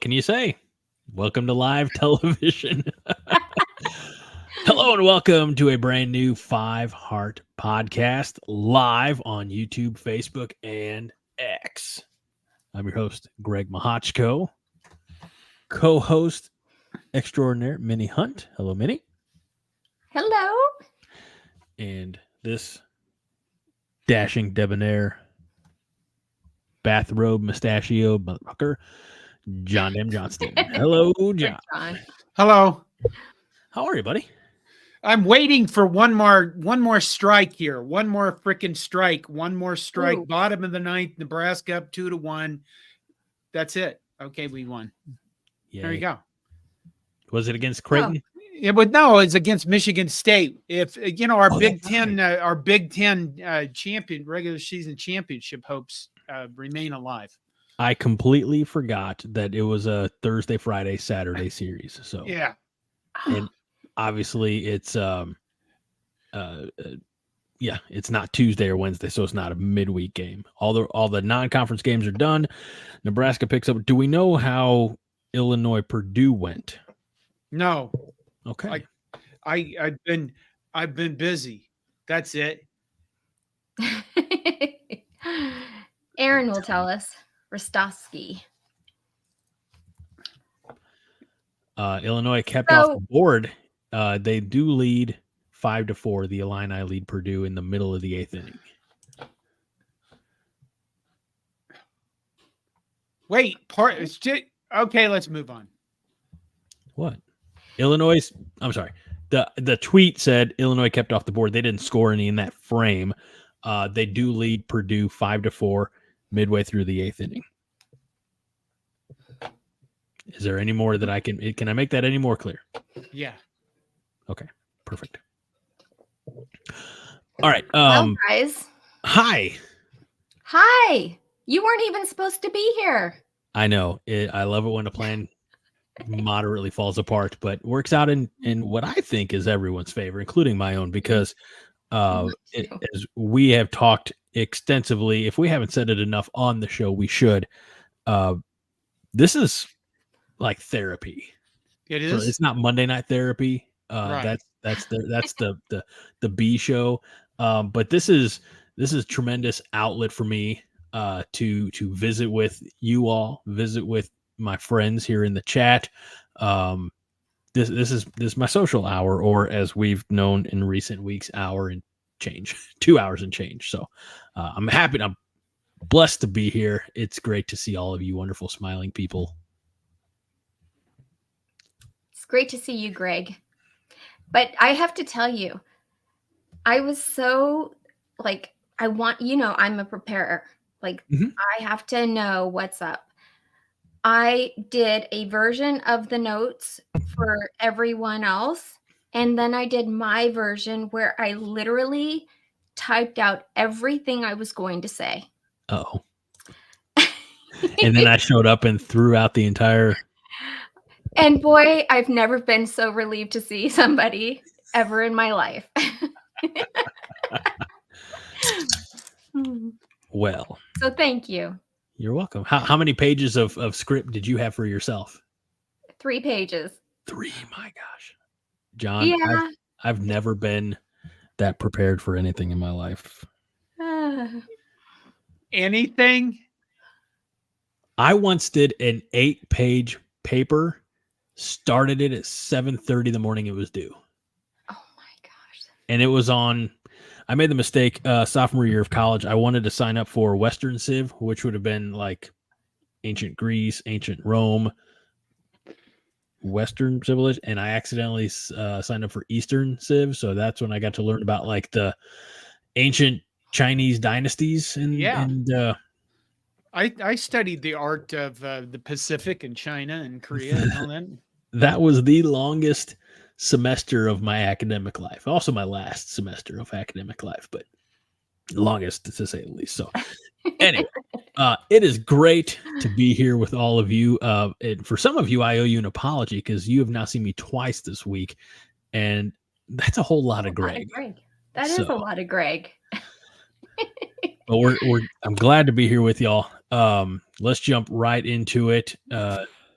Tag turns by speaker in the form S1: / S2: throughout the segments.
S1: can you say? Welcome to live television. Hello and welcome to a brand new 5 Heart podcast live on YouTube, Facebook, and X. I'm your host, Greg Mahochko, co-host extraordinaire, Minnie Hunt. Hello, Minnie.
S2: Hello.
S1: And this dashing debonair, bathrobe, mustachio, motherfucker, John M. Johnston. Hello, John.
S3: Hello.
S1: How are you, buddy?
S3: I'm waiting for one more strike here. One more freaking strike. One more strike.
S2: Ooh.
S3: Bottom of the ninth, Nebraska up 2-1. That's it. Okay, we won.
S1: Yeah.
S3: There you go.
S1: Was it against Creighton?
S3: Yeah, but no, it's against Michigan State. If our Big
S1: that's
S3: Ten,
S1: right.
S3: our Big Ten regular season championship hopes remain alive.
S1: I completely forgot that it was a Thursday, Friday, Saturday series. So
S3: Yeah.
S1: and obviously it's it's not Tuesday or Wednesday, so it's not a midweek game. All the non-conference games are done. Nebraska picks up. Do we know how Illinois Purdue went?
S3: No.
S1: Okay.
S3: I've been busy. That's it.
S2: Aaron will tell us. Rostowski.
S1: Illinois kept off the board. They do lead 5-4. The Illini lead Purdue in the middle of the 8th inning.
S3: Wait, okay, let's move on.
S1: What? I'm sorry. The tweet said Illinois kept off the board. They didn't score any in that frame. They do lead Purdue 5-4 midway through the 8th inning. Is there any more that I can I make that any more clear?
S3: Yeah.
S1: Okay, perfect. All right.
S2: Well, guys.
S1: Hi.
S2: You weren't even supposed to be here.
S1: I know. I love it when a plan moderately falls apart, but works out in what I think is everyone's favor, including my own, because as we have talked extensively, if we haven't said it enough on the show, we should. This is like therapy.
S3: It is.
S1: So it's not Monday Night Therapy.
S3: Right.
S1: That's the B show. But this is tremendous outlet for me to visit with you all, visit with my friends here in the chat. This is my social hour, or as we've known in recent weeks, hour and change, 2 hours and change. So I'm happy. I'm blessed to be here. It's great to see all of you wonderful smiling people.
S2: It's great to see you, Greg. But I have to tell you, I was so I'm a preparer. I have to know what's up. I did a version of the notes for everyone else, and then I did my version where I literally typed out everything I was going to say.
S1: Oh. And then I showed up and threw out the entire.
S2: And boy, I've never been so relieved to see somebody ever in my life.
S1: Well.
S2: So thank you.
S1: You're welcome. How many pages of script did you have for yourself?
S2: 3 pages.
S1: 3, my gosh. John,
S2: Yeah.
S1: I've never been that prepared for anything in my life.
S3: Anything?
S1: I once did an 8-page paper, started it at 7:30 in the morning it was due.
S2: Oh my gosh.
S1: And it was I made the mistake sophomore year of college. I wanted to sign up for Western Civ, which would have been like ancient Greece, ancient Rome, Western civilization, and I accidentally signed up for Eastern Civ. So that's when I got to learn about like the ancient Chinese dynasties.
S3: I studied the art of the Pacific and China and Korea and all that.
S1: That was the longest semester of my academic life. Also my last semester of academic life, but longest to say the least. So anyway, it is great to be here with all of you. And for some of you, I owe you an apology because you have now seen me twice this week, and that's a whole lot of Greg.
S2: That is a lot of Greg.
S1: But I'm glad to be here with y'all. Let's jump right into it.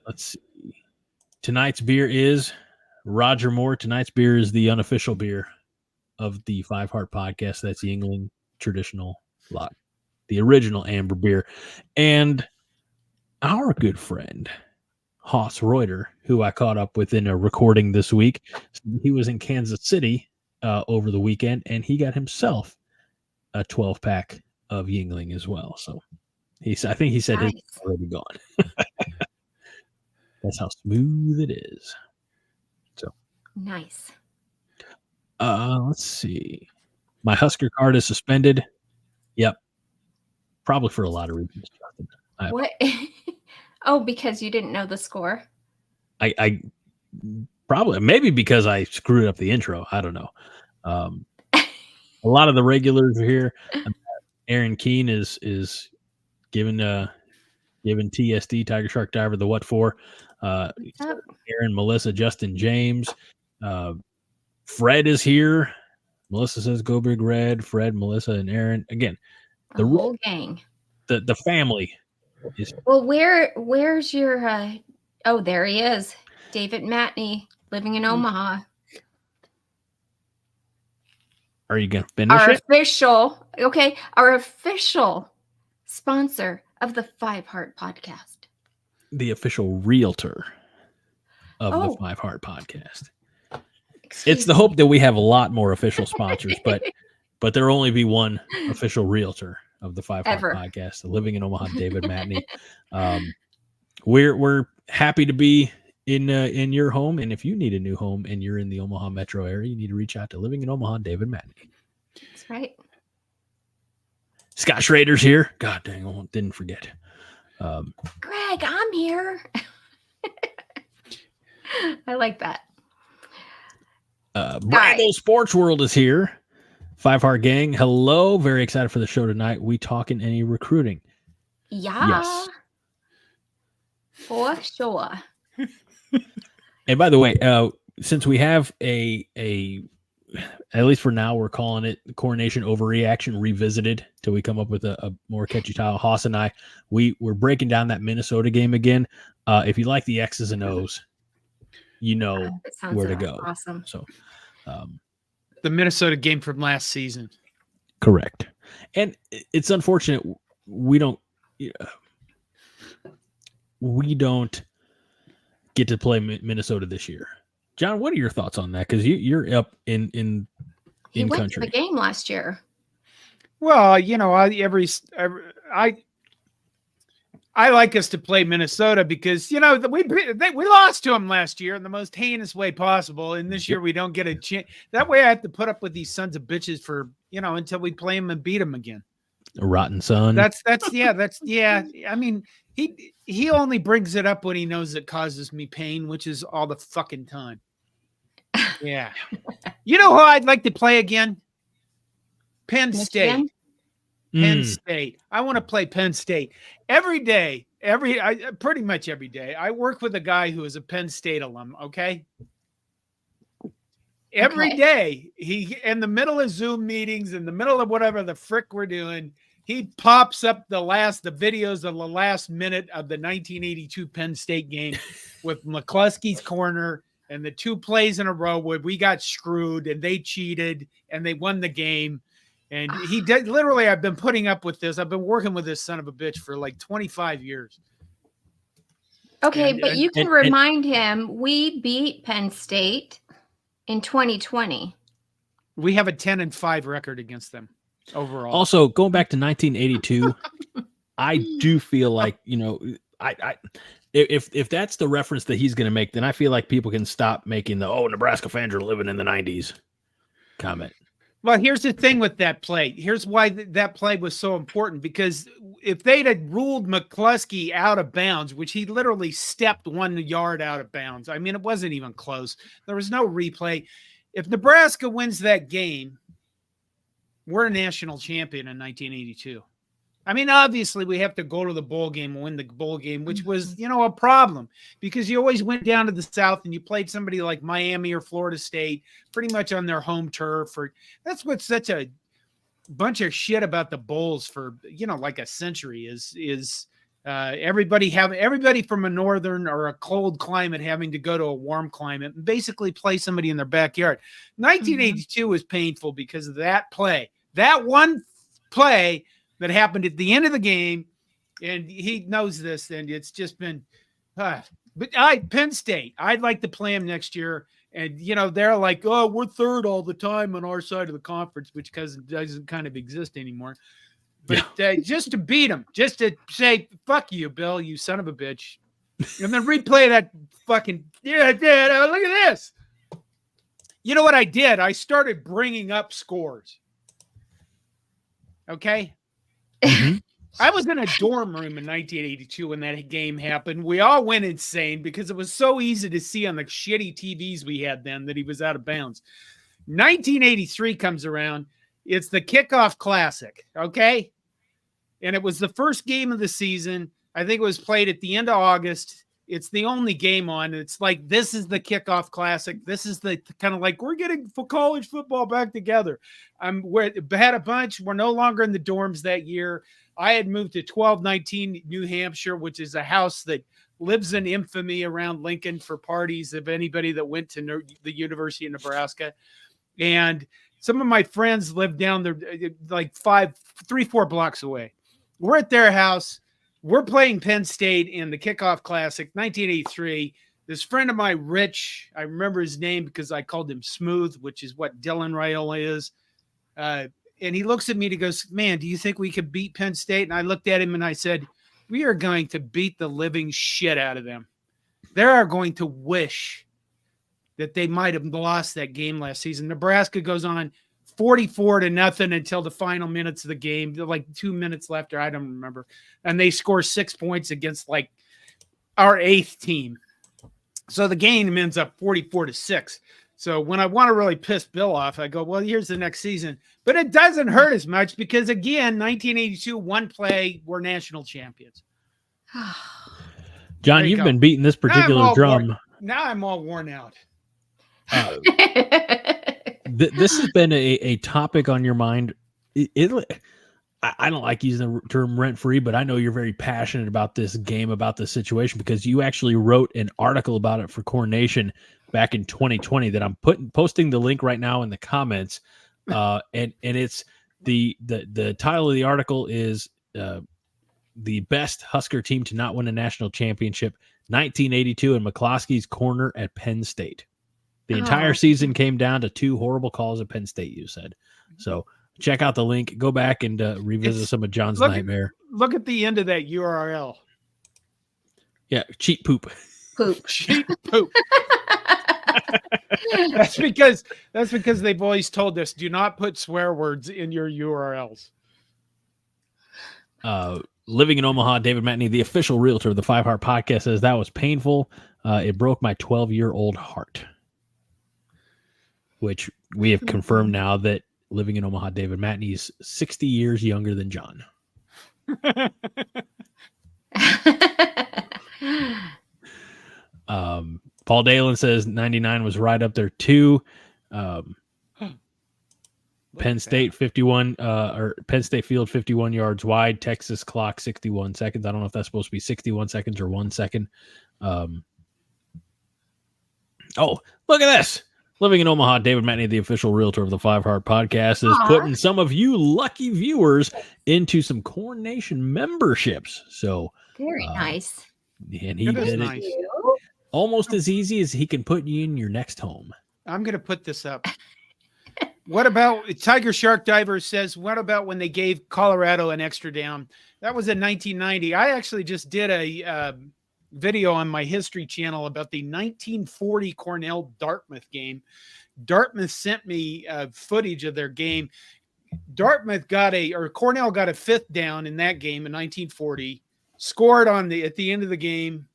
S1: Let's see. Tonight's beer is Roger Moore. Tonight's beer is the unofficial beer of the Five Heart Podcast. That's the Yingling traditional lot, the original amber beer. And our good friend, Haas Reuter, who I caught up with in a recording this week, he was in Kansas City over the weekend, and he got himself a 12-pack of Yingling as well. So I think he said
S2: Nice.
S1: his is already gone. That's how smooth it is. So
S2: Nice.
S1: let's see. My Husker card is suspended. Yep. Probably for a lot of reasons.
S2: What? Oh, because you didn't know the score?
S1: I probably, maybe because I screwed up the intro. I don't know. A lot of the regulars are here. Aaron Keene is giving TSD, Tiger Shark Diver, the what for. Aaron, Melissa, Justin, James. Fred is here. Melissa says go big red. Fred, Melissa, and Aaron. Again,
S2: the whole gang.
S1: The family is.
S2: Well, where's your oh, there he is. David Matney, living in Omaha.
S1: Are you gonna finish it?
S2: Our official sponsor of the Five Heart Podcast.
S1: The official realtor of the Five Heart Podcast. It's the hope that we have a lot more official sponsors, but there will only be one official realtor of the Five Heart Podcast, living in Omaha, David Matney. We're happy to be in your home, and if you need a new home and you're in the Omaha metro area, you need to reach out to Living in Omaha, David Matney.
S2: That's right.
S1: Scott Schrader's here. God dang, I didn't forget.
S2: Greg, I'm here. I like that.
S1: Bramble Sports World is here. Five Heart Gang, hello. Very excited for the show tonight. We talking any recruiting?
S2: Yeah.
S1: Yes.
S2: For sure.
S1: And by the way, since we have a at least for now, we're calling it Coronation Overreaction Revisited till we come up with a more catchy title. Haas and I, we're breaking down that Minnesota game again. If you like the X's and O's, you know where to go.
S2: Awesome.
S1: So,
S3: the Minnesota game from last season.
S1: Correct. And it's unfortunate we don't get to play Minnesota this year. John, what are your thoughts on that? Because you're up in
S2: he went
S1: country.
S2: to the game last year.
S3: Well, I like us to play Minnesota because we lost to them last year in the most heinous way possible, and this year we don't get a chance. That way, I have to put up with these sons of bitches for until we play them and beat them again.
S1: A rotten son.
S3: That's yeah. I mean, he only brings it up when he knows it causes me pain, which is all the fucking time. Yeah. You know who I'd like to play again? Penn State. Penn State. I want to play Penn State every day. Pretty much every day. I work with a guy who is a Penn State alum. Okay. Every day, he in the middle of Zoom meetings, in the middle of whatever the frick we're doing, he pops up the videos of the last minute of the 1982 Penn State game with McCluskey's corner and the two plays in a row where we got screwed and they cheated and they won the game. And he did literally, I've been putting up with this. I've been working with this son of a bitch for like 25 years.
S2: Okay, but you can remind him we beat Penn State in 2020.
S3: We have a 10-5 record against them overall.
S1: Also, going back to 1982, I do feel like, if that's the reference that he's going to make, then I feel like people can stop making the, Nebraska fans are living in the 90s comment.
S3: Well, here's the thing with that play. Here's why that play was so important, because if they'd had ruled McCluskey out of bounds, which he literally stepped 1 yard out of bounds. I mean, it wasn't even close. There was no replay. If Nebraska wins that game, we're a national champion in 1982. I mean, obviously, we have to go to the bowl game and win the bowl game, which was, a problem because you always went down to the South and you played somebody like Miami or Florida State pretty much on their home turf. That's what's such a bunch of shit about the bowls for, like a century is Everybody from a northern or a cold climate having to go to a warm climate and basically play somebody in their backyard. 1982 was painful because of that play. That one play that happened at the end of the game, and he knows this, and it's just been but Penn State, I'd like to play them next year. And, they're like, oh, we're third all the time on our side of the conference, which doesn't kind of exist anymore. But just to beat them, just to say, fuck you, Bill, you son of a bitch. And then replay that fucking, look at this. You know what I did? I started bringing up scores. Okay?
S1: Mm-hmm.
S3: I was in a dorm room in 1982 when that game happened. We all went insane because it was so easy to see on the shitty TVs we had then that he was out of bounds. 1983 comes around. It's the Kickoff Classic, okay? And it was the first game of the season. I think it was played at the end of August. It's the only game on. It's like, this is the Kickoff Classic. This is the kind of like, we're getting for college football back together. We had a bunch. We're no longer in the dorms that year. I had moved to 1219 New Hampshire, which is a house that lives in infamy around Lincoln for parties of anybody that went to the University of Nebraska. And some of my friends lived down there like 3-4 blocks away. We're at their house. We're playing Penn State in the Kickoff Classic, 1983. This friend of mine, Rich, I remember his name because I called him Smooth, which is what Dylan Raiola is. And he looks at me and he goes, man, do you think we could beat Penn State? And I looked at him and I said, we are going to beat the living shit out of them. They are going to wish that they might have lost that game last season. Nebraska goes on 44-0 until the final minutes of the game, like 2 minutes left, or I don't remember. And they score 6 points against like our 8th team. So the game ends up 44-6. So when I want to really piss Bill off, I go, well, here's the next season. But it doesn't hurt as much because, again, 1982, one play, we're national champions.
S1: John, you've been beating this particular drum.
S3: Now I'm all worn out.
S1: This has been a topic on your mind. I don't like using the term rent-free, but I know you're very passionate about this game, about this situation, because you actually wrote an article about it for Core Nation back in 2020 that I'm posting the link right now in the comments. And it's the title of the article is the best Husker team to not win a national championship, 1982, and McCloskey's corner at Penn State. The entire season came down to 2 horrible calls at Penn State, you said. So check out the link. Go back and revisit some of John's nightmare.
S3: Look at the end of that URL.
S1: Yeah, cheap poop.
S3: Cheap poop. That's because they've always told us, do not put swear words in your URLs.
S1: Living in Omaha, David Matney, the official realtor of the 5 Heart Podcast, says that was painful. It broke my 12-year-old heart. Which we have confirmed now that living in Omaha, David Matney is 60 years younger than John. Paul Dalen says 99 was right up there too. Penn State 51 or Penn State field 51 yards wide. Texas clock 61 seconds. I don't know if that's supposed to be 61 seconds or 1 second. Oh, look at this. Living in Omaha, David Matney, the official realtor of the 5 Heart Podcast, is putting some of you lucky viewers into some Core Nation memberships. So
S2: very nice.
S1: And he did it almost as easy as he can put you in your next home.
S3: I'm going to put this up. What about Tiger Shark Diver says, what about when they gave Colorado an extra down? That was in 1990. I actually just did a video on my history channel about the 1940 Cornell Dartmouth game. Dartmouth sent me footage of their game. Cornell got a 5th down in that game in 1940, scored at the end of the game.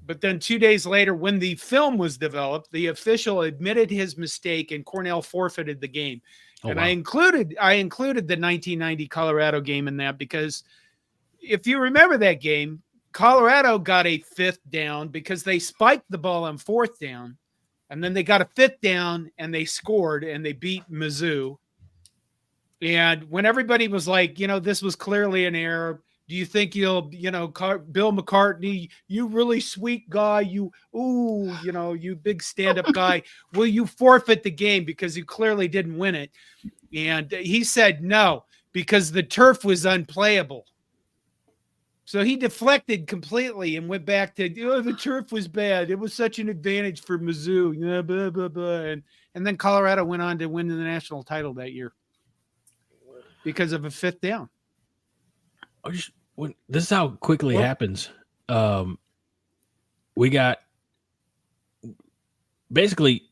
S3: But then 2 days later, when the film was developed, the official admitted his mistake and Cornell forfeited the game. Wow. I included the 1990 Colorado game in that because if you remember that game, Colorado got a 5th down because they spiked the ball on 4th down, and then they got a 5th down and they scored and they beat Mizzou. And when everybody was like, this was clearly an error, Do you think you'll, Bill McCartney, you really sweet guy, you big stand-up guy, will you forfeit the game because you clearly didn't win it? And he said no, because the turf was unplayable. So he deflected completely and went back to, the turf was bad. It was such an advantage for Mizzou. Yeah, blah, blah, blah. And then Colorado went on to win the national title that year because of a 5th down.
S1: This is how quickly it happens. We got basically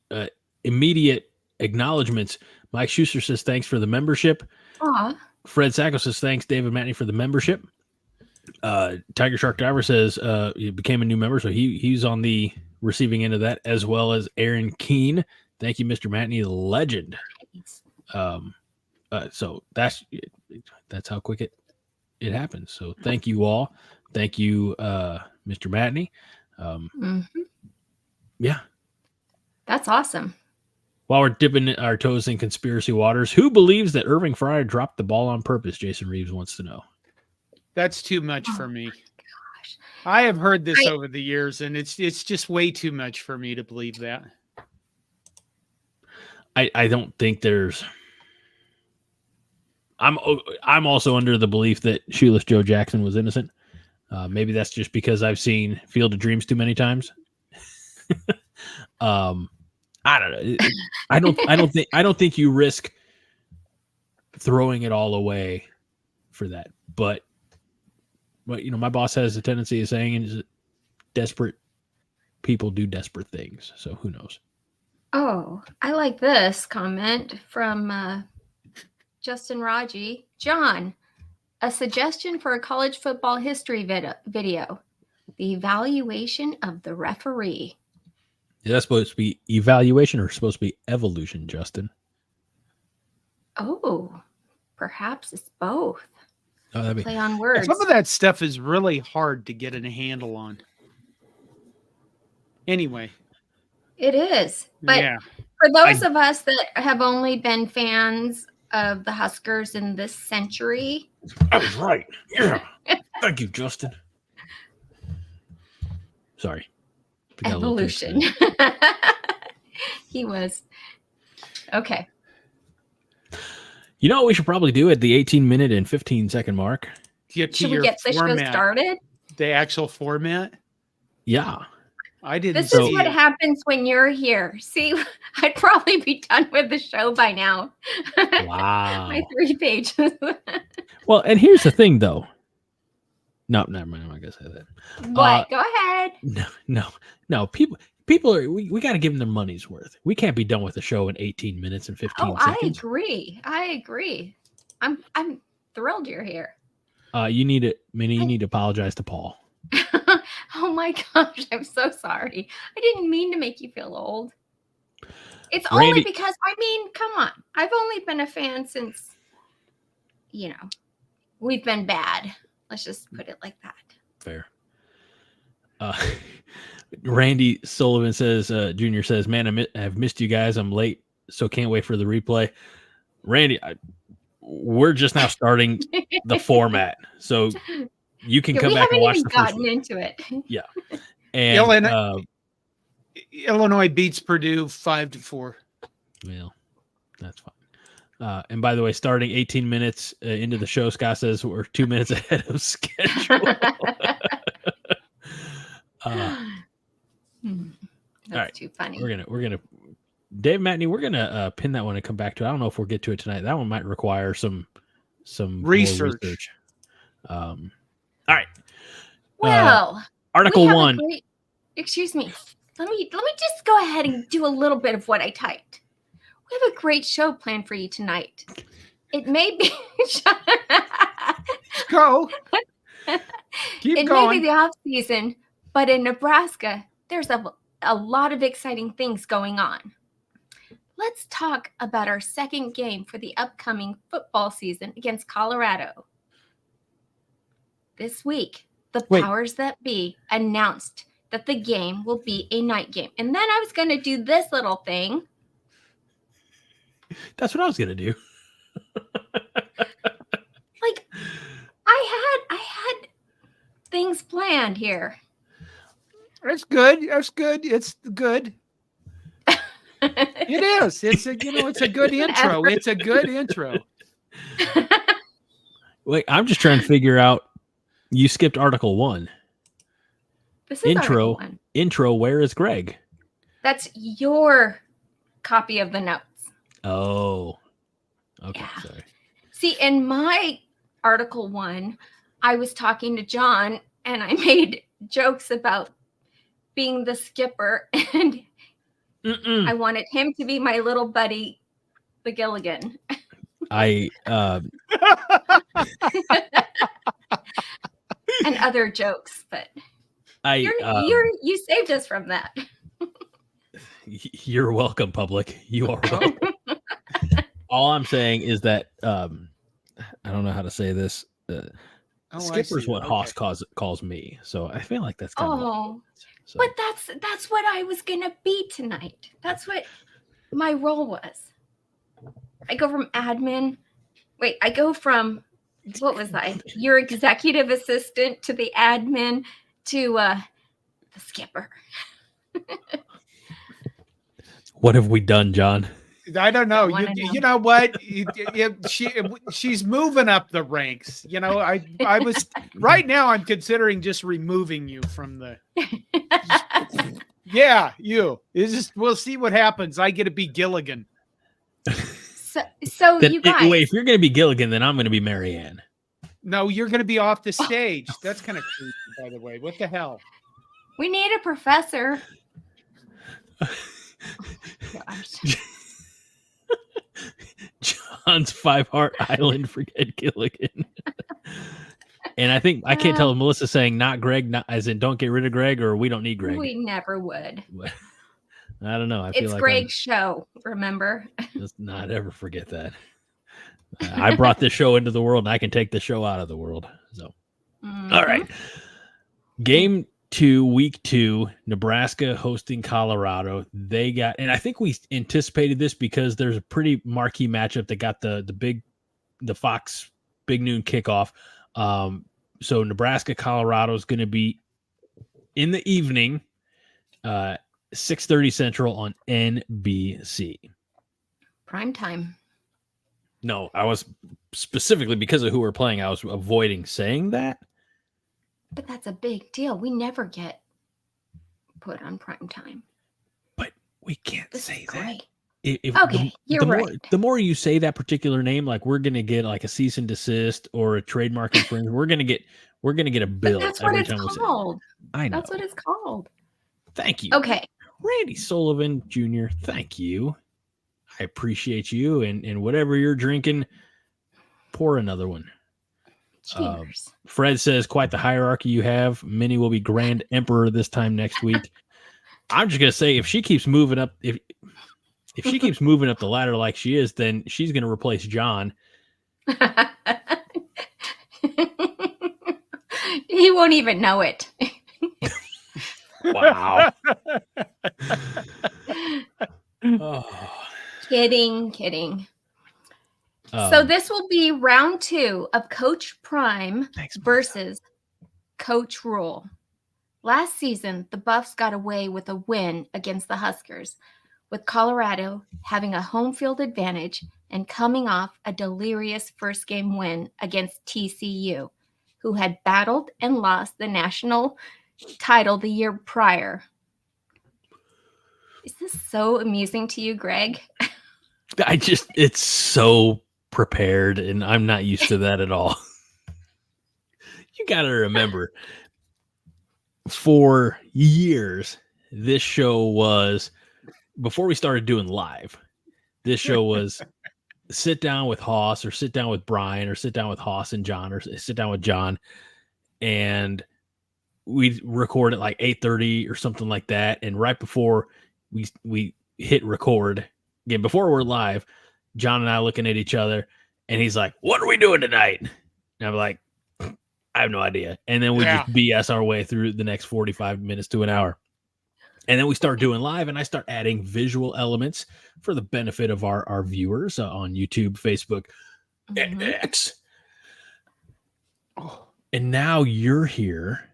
S1: immediate acknowledgments. Mike Schuster says thanks for the membership. Fred Sacco says thanks, David Matney, for the membership. Tiger Shark Diver says he became a new member, so he's on the receiving end of that, as well as Aaron Keene. Thank you, Mr. Matney, the legend. So that's how quick it happens. So thank you all. Thank you, Mr. Matney. Yeah,
S2: that's awesome.
S1: While we're dipping our toes in conspiracy waters, who believes that Irving Fryer dropped the ball on purpose? Jason Reeves wants to know.
S3: That's too much for me. Gosh. I have heard this over the years, and it's just way too much for me to believe that.
S1: I don't think there's. I'm also under the belief that Shoeless Joe Jackson was innocent. Maybe that's just because I've seen Field of Dreams too many times. I don't know. I don't think you risk throwing it all away for that. But my boss has a tendency of saying is desperate people do desperate things. So who knows?
S2: Oh, I like this comment from Justin Raji. John, a suggestion for a college football history video. The evaluation of the referee.
S1: Is that supposed to be evaluation or supposed to be evolution, Justin?
S2: Oh, perhaps it's both.
S1: Oh,
S2: play on words.
S3: Some of that stuff is really hard to get a handle on. Anyway.
S2: It is. But for those of us that have only been fans of the Huskers in this century.
S1: I was right. Yeah. Thank you, Justin. Sorry.
S2: Evolution. He was. Okay.
S1: You know what we should probably do at the 18-minute and 15-second mark?
S2: Should we get the show started?
S3: The actual format?
S1: Yeah.
S3: I didn't.
S2: This is what happens when you're here. See, I'd probably be done with the show by now.
S1: Wow.
S2: My 3 pages.
S1: Well, and here's the thing, though. No, never mind. I'm not gonna say that.
S2: What? Go ahead.
S1: No. People are. We got to give them their money's worth. We can't be done with the show in 18 minutes and 15 seconds.
S2: I agree. I'm thrilled you're here.
S1: You need it, Minnie. You need to apologize to Paul.
S2: Oh my gosh, I'm so sorry. I didn't mean to make you feel old. It's only because, come on. I've only been a fan since, we've been bad. Let's just put it like that.
S1: Fair. Randy Sullivan says, Junior says, man, I've missed you guys. I'm late, so can't wait for the replay. Randy, we're just now starting the format. So you can come back and watch the first one.
S2: We haven't even gotten into it.
S1: Yeah. And
S3: Illinois beats Purdue 5-4.
S1: Well, that's fine. And by the way, starting 18 minutes into the show, Scott says we're 2 minutes ahead of schedule.
S2: That's all right. Too funny.
S1: We're gonna Dave Matney, we're gonna pin that one and come back to it. I don't know if we'll get to it tonight. That one might require some research. All right.
S2: Well,
S1: Article 1.
S2: Excuse me. Let me just go ahead and do a little bit of what I typed. We have a great show planned for you tonight. It may be
S3: Go. Keep going.
S2: May be the off season, but in Nebraska, there's a lot of exciting things going on. Let's talk about our second game for the upcoming football season against Colorado. This week, the powers that be announced that the game will be a night game. And then I was going to do this little thing.
S1: That's what I was going to do.
S2: Like, I had planned here.
S3: That's good. That's good. It's good. It is. It's a good intro. It's a good intro.
S1: Wait, I'm just trying to figure out. You skipped Article 1.
S2: This is Article 1.
S1: Intro. Where is Greg?
S2: That's your copy of the notes.
S1: Oh, okay.
S2: Yeah.
S1: Sorry.
S2: See, in my Article 1, I was talking to John, and I made jokes about being the skipper, and I wanted him to be my little buddy, the Gilligan.
S1: And
S2: other jokes, but you saved us from that.
S1: You're welcome, public. You are welcome. All I'm saying is that I don't know how to say this. Skipper's what Haas calls me, so I feel like that's kind of. So.
S2: But that's what I was gonna be tonight. That's what my role was. I go from admin. Wait, I go from what was I? Your executive assistant to the admin to the skipper.
S1: What have we done, John?
S3: I don't know. You know what? She's moving up the ranks. I was right now. I'm considering just removing you from the. Yeah, you. It's just we'll see what happens. I get to be Gilligan.
S2: So you guys.
S1: Wait, if you're going to be Gilligan, then I'm going to be Marianne.
S3: No, you're going to be off the stage. That's kind of creepy, by the way. What the hell?
S2: We need a professor. Gosh.
S1: John's 5 Heart Island, forget Gilligan. And I think I can't tell if Melissa's saying not Greg, not as in don't get rid of Greg, or we don't need Greg.
S2: We never would.
S1: I don't know. I feel
S2: it's
S1: like
S2: Greg's show, remember?
S1: Let's not ever forget that. I brought this show into the world, and I can take the show out of the world. So, All right. Game 2, week 2, Nebraska hosting Colorado. They got, and I think we anticipated this because there's a pretty marquee matchup that got the Fox Big Noon kickoff. So Nebraska Colorado is going to be in the evening, 6:30 Central on NBC.
S2: Prime time.
S1: No, I was specifically because of who we're playing. I was avoiding saying that.
S2: But that's a big deal. We never get put on prime time.
S1: But we can't say that.
S2: Okay, you're right.
S1: The more you say that particular name, like we're gonna get like a cease and desist or a trademark infringement, we're gonna get a bill.
S2: But that's what it's called.
S1: I know.
S2: That's what it's called.
S1: Thank you.
S2: Okay.
S1: Randy Sullivan Jr., thank you. I appreciate you. And whatever you're drinking, pour another one.
S2: Cheers.
S1: Fred says, quite the hierarchy you have. Minnie will be Grand Emperor this time next week. I'm just going to say, if she keeps moving up, if she keeps moving up the ladder like she is, then she's going to replace John.
S2: He won't even know it.
S1: Wow. Oh.
S2: Kidding. So this will be round 2 of Coach Prime versus Coach Rhule. Last season, the Buffs got away with a win against the Huskers, with Colorado having a home field advantage and coming off a delirious first game win against TCU, who had battled and lost the national title the year prior. Is this so amusing to you, Greg?
S1: It's so prepared, and I'm not used to that at all. You got to remember, for years, this show was, before we started doing live, this show was sit down with Haas or sit down with Brian or sit down with Haas and John or sit down with John, and we record at like 8:30 or something like that. And right before we hit record, again, before we're live, John and I looking at each other, and he's like, "What are we doing tonight?" And I'm like, "I have no idea." And then we just BS our way through the next 45 minutes to an hour. And then we start doing live, and I start adding visual elements for the benefit of our viewers on YouTube, Facebook, and X. And now you're here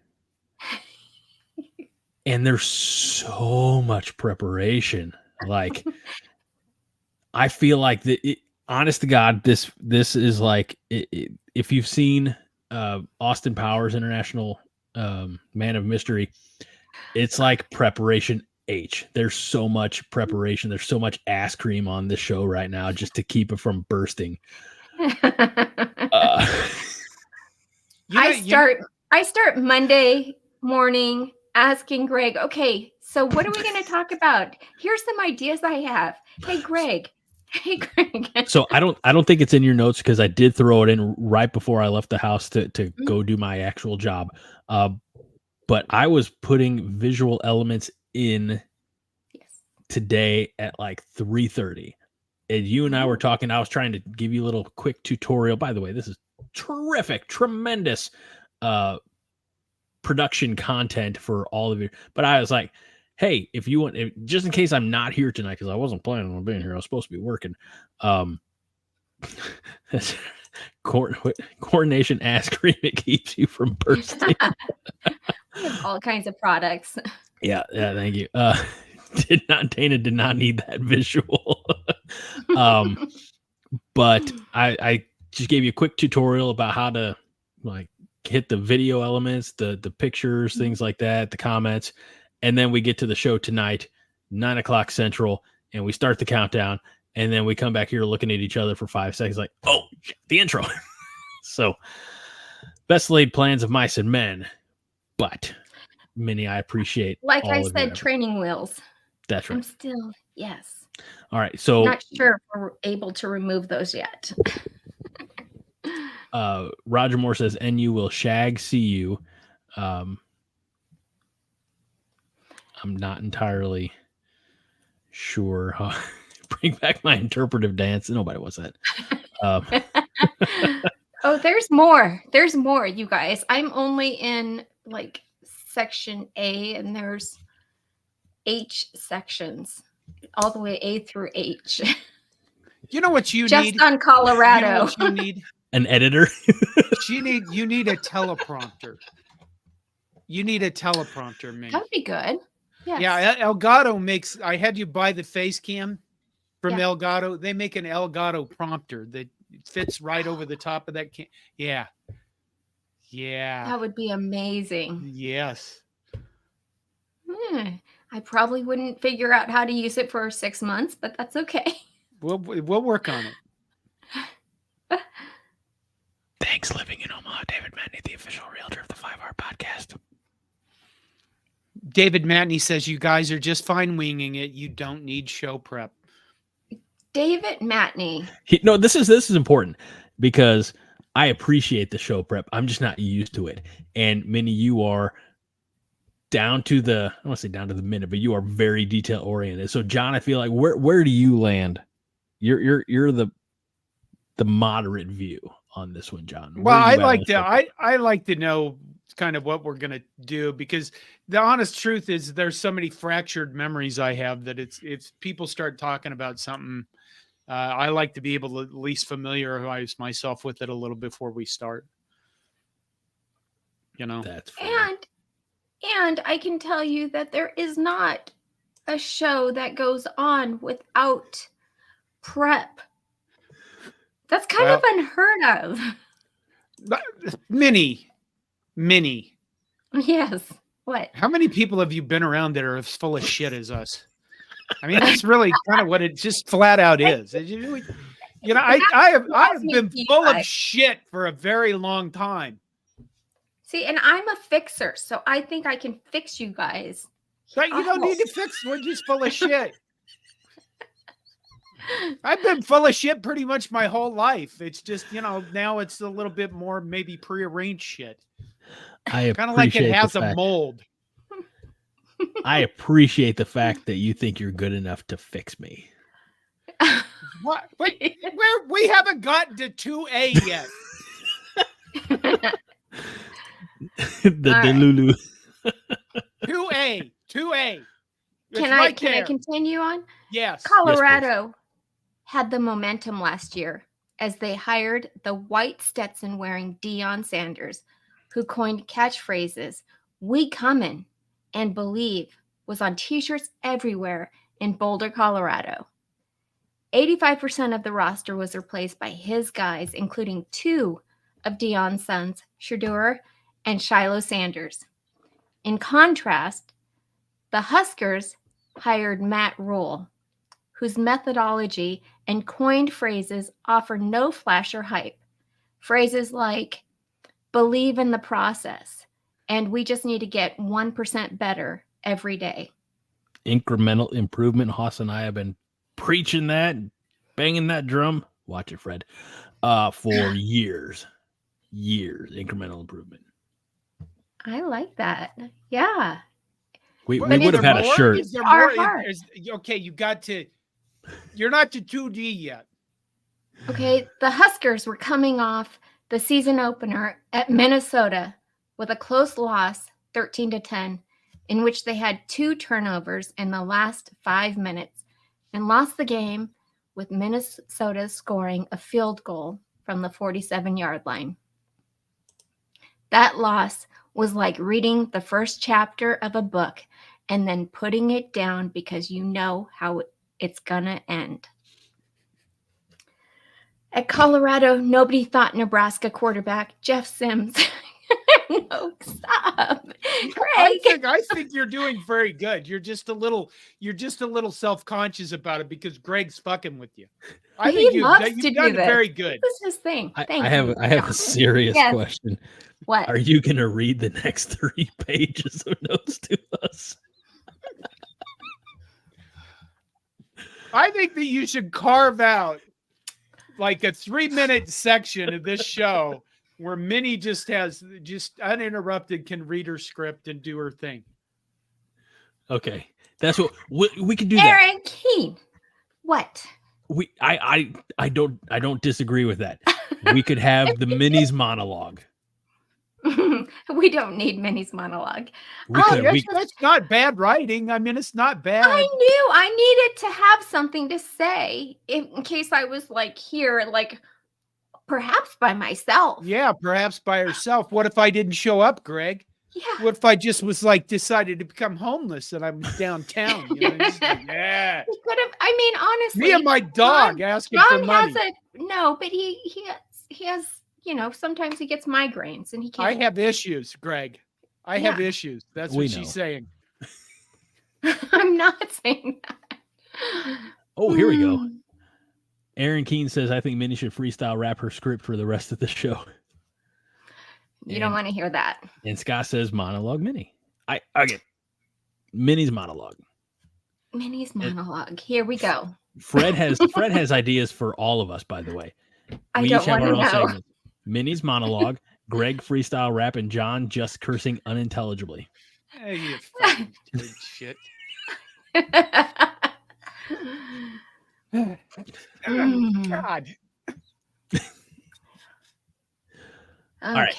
S1: And there's so much preparation. Like, I feel like honest to God, this is like, if you've seen Austin Powers International Man of Mystery, it's like preparation H. There's so much preparation. There's so much ass cream on this show right now just to keep it from bursting.
S2: I start Monday morning asking Greg, okay, so what are we going to talk about? Here's some ideas I have. Hey, Greg.
S1: So I don't think it's in your notes because I did throw it in right before I left the house to go do my actual job. But I was putting visual elements in today at like 3:30. And you and I were talking. I was trying to give you a little quick tutorial. By the way, this is terrific, tremendous production content for all of you. But I was like, hey, if you want, just in case I'm not here tonight, because I wasn't planning on being here, I was supposed to be working. Coordination ass cream, it keeps you from bursting.
S2: All kinds of products.
S1: Yeah, thank you. Dana did not need that visual. But I just gave you a quick tutorial about how to like hit the video elements, the pictures, things like that, the comments. And then we get to the show tonight, 9:00 Central, and we start the countdown. And then we come back here looking at each other for 5 seconds like, oh, the intro. So best laid plans of mice and men. But, Minnie, I appreciate
S2: like I said, training wheels.
S1: That's right.
S2: I'm still, yes.
S1: All right. So
S2: not sure if we're able to remove those yet.
S1: Roger Moore says, NU will shag CU. I'm not entirely sure how bring back my interpretive dance. Nobody wants that.
S2: Oh, there's more. There's more, you guys. I'm only in like section A, and there's H sections, all the way A through H.
S3: You know what you
S2: just
S3: need?
S2: Just on Colorado.
S3: You know what you need?
S1: An editor.
S3: You need a teleprompter. You need a teleprompter, man.
S2: That'd be good. Yes.
S3: Yeah, Elgato makes. I had you buy the face cam from Elgato. They make an Elgato prompter that fits right over the top of that cam. Yeah.
S2: That would be amazing.
S3: Yes.
S2: I probably wouldn't figure out how to use it for 6 months, but that's okay.
S3: We'll work on it.
S1: Thanks, living in Omaha. David Matney, the official realtor of the 5-Hour Podcast.
S3: David Matney says you guys are just fine winging it. You don't need show prep.
S2: David Matney.
S1: This is important because I appreciate the show prep. I'm just not used to it. And Minnie, you are down to the, I don't want to say down to the minute, but you are very detail oriented. So John, I feel like where do you land? You're the moderate view on this one, John.
S3: Well, I like to know kind of what we're going to do, because the honest truth is there's so many fractured memories I have that if people start talking about something, I like to be able to at least familiarize myself with it a little before we start. You know,
S1: that's funny.
S2: And I can tell you that there is not a show that goes on without prep. That's kind of unheard of.
S3: Minnie.
S2: Yes. What?
S3: How many people have you been around that are as full of shit as us? I mean, that's really kind of what it just flat out is. You know, I have been full of shit for a very long time.
S2: See, and I'm a fixer, so I think I can fix you guys.
S3: But you don't need to fix. We're just full of shit. I've been full of shit pretty much my whole life. It's just, now it's a little bit more maybe prearranged shit.
S1: I
S3: kind of like it has a mold.
S1: I appreciate the fact that you think you're good enough to fix me.
S3: What? We haven't gotten to 2A yet.
S1: the Lulu.
S3: 2A.
S2: Can I continue on?
S3: Yes.
S2: Colorado had the momentum last year as they hired the white Stetson wearing Deion Sanders, who coined catchphrases, "We comin'" and believe was on t-shirts everywhere in Boulder, Colorado. 85% of the roster was replaced by his guys, including 2 of Deion's sons, Shedeur and Shiloh Sanders. In contrast, the Huskers hired Matt Rhule, whose methodology and coined phrases offer no flash or hype. Phrases like, believe in the process, and we just need to get 1% better every day.
S1: Incremental improvement. Haas and I have been preaching that, banging that drum. Watch it, Fred. For years. Incremental improvement.
S2: I like that. Yeah.
S1: We would have had a shirt.
S3: Is there more? Okay, you're not to 2D yet.
S2: Okay, the Huskers were coming off the season opener at Minnesota with a close loss, 13-10, in which they had 2 turnovers in the last 5 minutes and lost the game with Minnesota scoring a field goal from the 47-yard line. That loss was like reading the first chapter of a book and then putting it down because you know how it's gonna end. At Colorado, nobody thought Nebraska quarterback Jeff Sims. No, stop, Greg.
S3: I think you're doing very good. You're just a little self-conscious about it because Greg's fucking with you. I think you've done very good.
S2: This is his thing.
S1: I have a serious question.
S2: What?
S1: Are you going to read the next 3 pages of notes to us?
S3: I think that you should carve out like a 3-minute section of this show where Minnie just uninterrupted can read her script and do her thing.
S1: Okay. That's what we can do.
S2: Aaron Keene. What?
S1: I don't disagree with that. We could have the Minnie's monologue.
S2: We don't need Minnie's monologue.
S3: That's not bad writing. I mean, it's not bad.
S2: I knew I needed to have something to say in case I was like here, like perhaps by myself.
S3: Yeah, perhaps by herself. What if I didn't show up, Greg?
S2: Yeah.
S3: What if I just was like decided to become homeless and I'm downtown? You know, yeah.
S2: He could have. I mean, honestly,
S3: me and my dog asking for money.
S2: But he has. You know, sometimes he gets migraines and he can't.
S3: I have issues, Greg. I have issues. That's what she's saying.
S2: I'm not saying that.
S1: Oh, here we go. Aaron Keene says, I think Minnie should freestyle rap her script for the rest of the show.
S2: You don't want to hear that.
S1: And Scott says, monologue Minnie. Okay. Minnie's monologue.
S2: Minnie's monologue. Here we go.
S1: Fred has ideas for all of us, by the way.
S2: I don't want to know.
S1: Segments. Minnie's monologue, Greg freestyle rap, and John just cursing unintelligibly.
S3: Hey, you fucking shit. God.
S1: All right.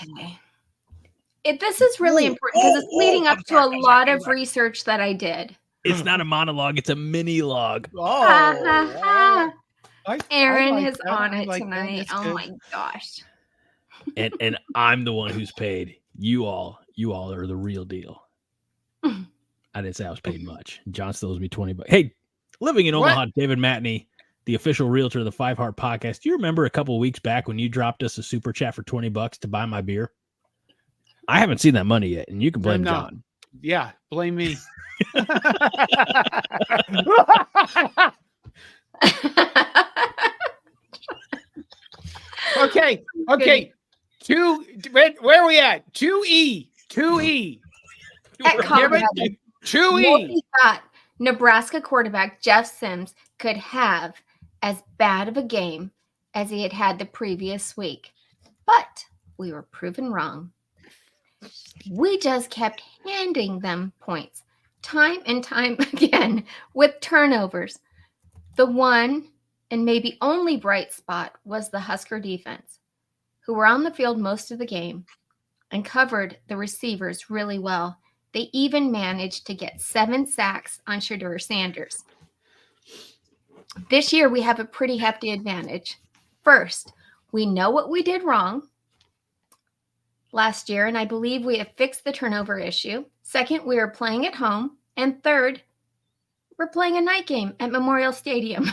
S2: This is really important because it's leading up to a lot of research that I did.
S1: It's not a monologue, it's a mini log.
S2: Aaron is on it tonight. Oh my gosh.
S1: And I'm the one who's paid. You all are the real deal. I didn't say I was paid much. John still owes me $20. Hey, living in Omaha, David Matney, the official realtor of the 5 Heart Podcast. Do you remember a couple of weeks back when you dropped us a super chat for $20 to buy my beer? I haven't seen that money yet, and you can blame John.
S3: Yeah, blame me. Okay. Where are we at? 2E. 2E.
S2: At Colorado,
S3: 2E.
S2: We thought Nebraska quarterback Jeff Sims could have as bad of a game as he had the previous week. But we were proven wrong. We just kept handing them points time and time again with turnovers. The one and maybe only bright spot was the Husker defense, who were on the field most of the game and covered the receivers really well. They even managed to get 7 sacks on Shedeur Sanders. This year, we have a pretty hefty advantage. First, we know what we did wrong last year, and I believe we have fixed the turnover issue. Second, we are playing at home. And third, we're playing a night game at Memorial Stadium.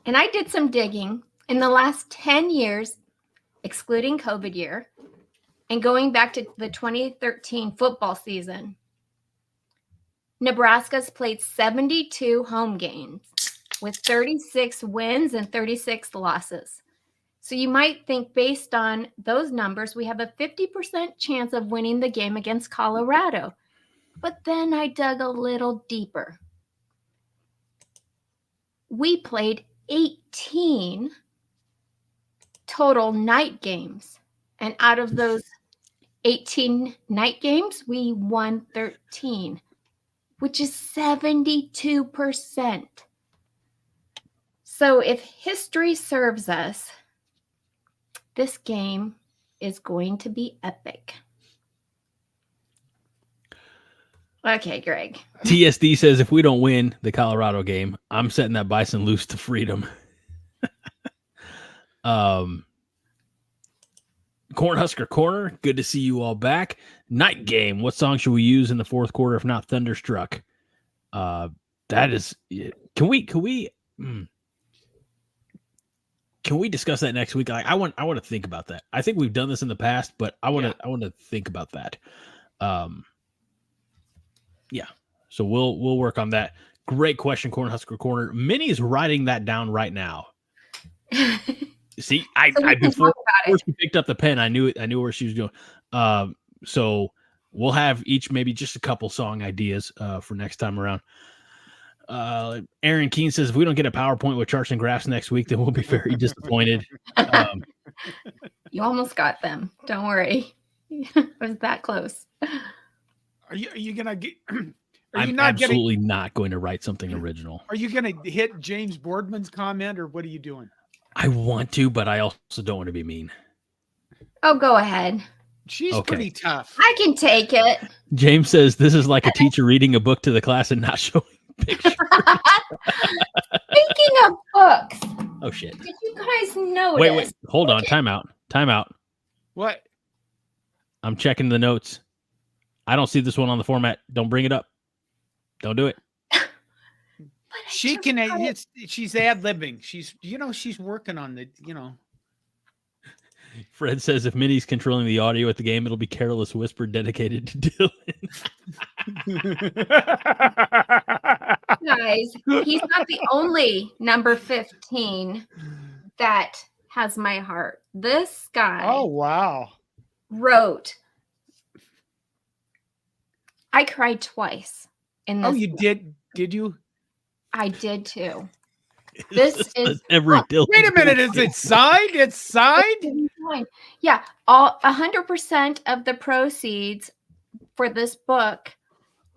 S2: And I did some digging. In the last 10 years, excluding COVID year, and going back to the 2013 football season, Nebraska's played 72 home games with 36 wins and 36 losses. So you might think based on those numbers, we have a 50% chance of winning the game against Colorado. But then I dug a little deeper. We played 18 total night games. And out of those 18 night games, we won 13, which is 72%. So if history serves us, this game is going to be epic. Okay, Greg.
S1: TSD says if we don't win the Colorado game, I'm setting that bison loose to freedom. Cornhusker Corner, good to see you all back. Night game, what song should we use in the fourth quarter if not Thunderstruck? That is, can we discuss that next week? I want to think about that. I think we've done this in the past, but I want to think about that. Yeah. So we'll work on that. Great question, Cornhusker Corner. Minnie is writing that down right now. See, I before she picked up the pen, I knew where she was going. So we'll have each maybe just a couple song ideas for next time around. Aaron Keene says if we don't get a PowerPoint with charts and graphs next week, then we'll be very disappointed.
S2: You almost got them. Don't worry. It was that close.
S3: Are you gonna get?
S1: I'm absolutely not going to write something original.
S3: Are you gonna hit James Boardman's comment, or what are you doing?
S1: I want to, but I also don't want to be mean.
S2: Oh, go ahead.
S3: She's pretty tough.
S2: I can take it.
S1: James says this is like a teacher reading a book to the class and not showing pictures.
S2: Speaking of books.
S1: Oh, shit.
S2: Did you guys notice?
S1: Wait. Hold on. Time out.
S3: What?
S1: I'm checking the notes. I don't see this one on the format. Don't bring it up. Don't do it.
S3: She can. She's ad-libbing. She's working on the.
S1: Fred says if Minnie's controlling the audio at the game, it'll be Careless Whisper dedicated to Dylan.
S2: Guys, he's not the only number 15 that has my heart. This guy.
S3: Oh, wow.
S2: Wrote. I cried twice in this.
S3: Oh, you did? Did you?
S2: I did too. This is
S1: every Dylan.
S3: Wait a minute, is it signed? It's signed?
S2: Yeah, all 100% of the proceeds for this book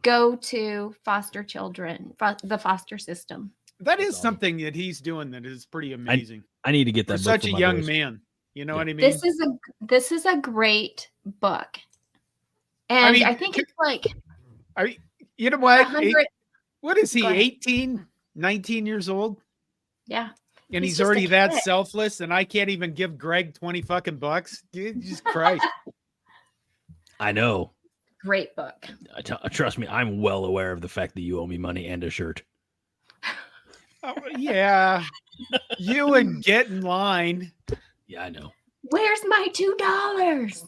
S2: go to foster children, the foster system.
S3: That is something that he's doing that is pretty amazing.
S1: I need to get that
S3: for
S1: book
S3: such
S1: for
S3: a young
S1: boys.
S3: man. You know what I mean?
S2: This is a great book. And I think it's like
S3: you know what?
S2: 100.
S3: What is he, 18, 19 years old?
S2: Yeah.
S3: And he's already that selfless, and I can't even give Greg 20 fucking bucks. Jesus Christ.
S1: I know.
S2: Great book.
S1: Trust me, I'm well aware of the fact that you owe me money and a shirt.
S3: Oh, yeah. You and get in line.
S1: Yeah, I know.
S2: Where's my $2?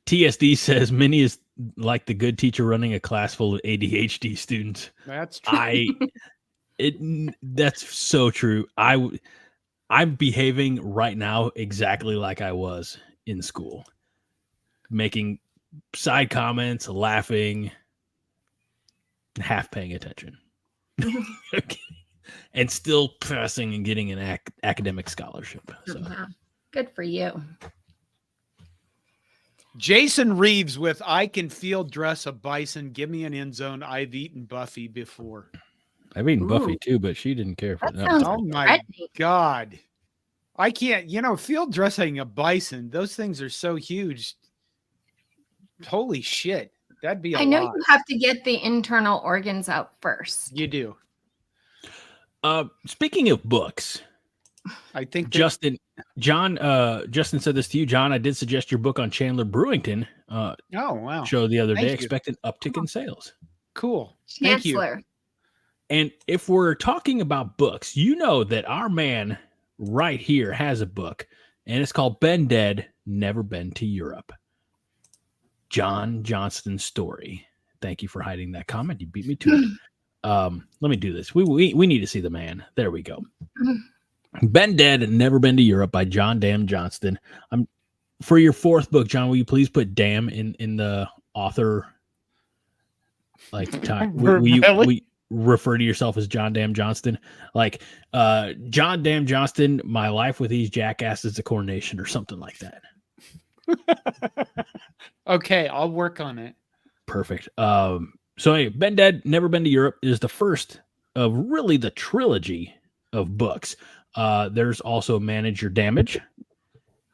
S1: TSD says Minnie is like the good teacher running a class full of ADHD students.
S3: That's true.
S1: That's so true. I'm behaving right now exactly like I was in school, making side comments, laughing, half paying attention, okay. And still passing and getting an academic scholarship. So.
S2: Wow. Good for you.
S3: Jason Reeves with I can field dress a bison. Give me an end zone. I've eaten Buffy before.
S1: I've eaten Buffy too, but she didn't care for that.
S3: Oh my God. I can't, field dressing a bison. Those things are so huge. Holy shit. That'd be a lot.
S2: I know you have to get the internal organs out first.
S3: You do.
S1: Speaking of books,
S3: I think
S1: Justin said this to you, John. I did suggest your book on Chandler Brewington.
S3: Oh, wow.
S1: Show the other
S3: Thank
S1: day.
S3: you.
S1: Expect an uptick in sales.
S3: Cool. Thank you.
S2: Chancellor.
S1: And if we're talking about books, you know that our man right here has a book, and it's called Been Dead, Never Been to Europe. John Johnston's story. Thank you for hiding that comment. You beat me to it. Let me do this. We need to see the man. There we go. Been Dead and Never Been to Europe by John Dam Johnston. For your fourth book, John, will you please put Dam in the author time? Will you refer to yourself as John Dam Johnston? Like John Dam Johnston, My Life with These Jackasses, a Coronation, or something like that.
S3: Okay, I'll work on it.
S1: Perfect. So anyway, Been Dead, Never Been to Europe is the first of really the trilogy of books. There's also Manage Your Damage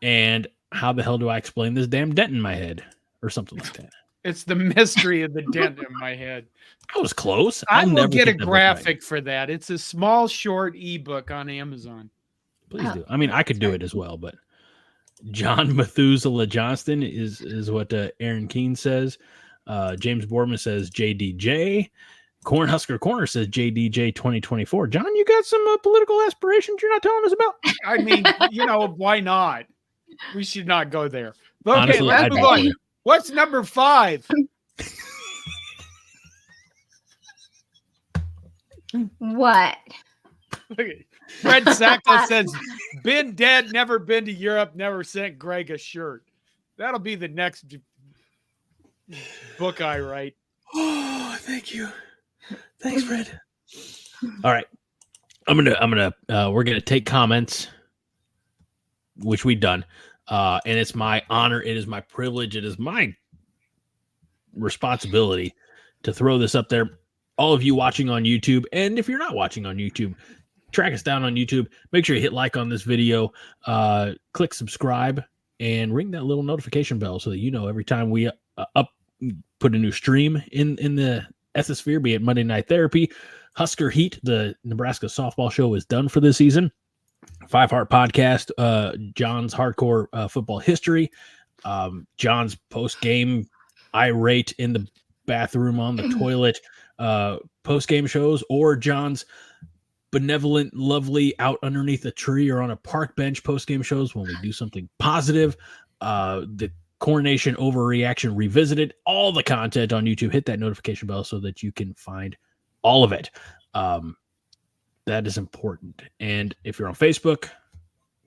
S1: and How the Hell Do I Explain This Damn Dent in My Head, or something like that.
S3: It's the mystery of the dent in my head.
S1: I was close.
S3: I will get a graphic for that. It's a small, short ebook on Amazon.
S1: Please do. I mean, I could do it as well, but John Methuselah Johnston is what Aaron Keene says. James Boardman says JDJ. Husker Corner says JDJ 2024. John, you got some political aspirations you're not telling us about?
S3: I mean, why not? We should not go there. Okay,
S1: Honestly,
S3: let's move on. What's number 5?
S2: What?
S3: Fred Sackler says, been dead, never been to Europe, never sent Greg a shirt. That'll be the next book I write.
S1: Oh, thank you. Thanks, Fred. All right. We're gonna take comments, which we've done. And it's my honor, it is my privilege, it is my responsibility to throw this up there. All of you watching on YouTube, and if you're not watching on YouTube, track us down on YouTube. Make sure you hit like on this video, click subscribe, and ring that little notification bell so that you know every time we put a new stream in the Ethosphere, be it Monday Night Therapy, Husker Heat, the Nebraska softball show is done for this season. 5 Heart Podcast, John's Hardcore Football History, John's post-game irate in the bathroom on the toilet post-game shows, or John's benevolent, lovely out underneath a tree or on a park bench post-game shows when we do something positive. The Coronation Overreaction Revisited, all the content on YouTube. Hit that notification bell so that you can find all of it. That is important. And if you're on Facebook,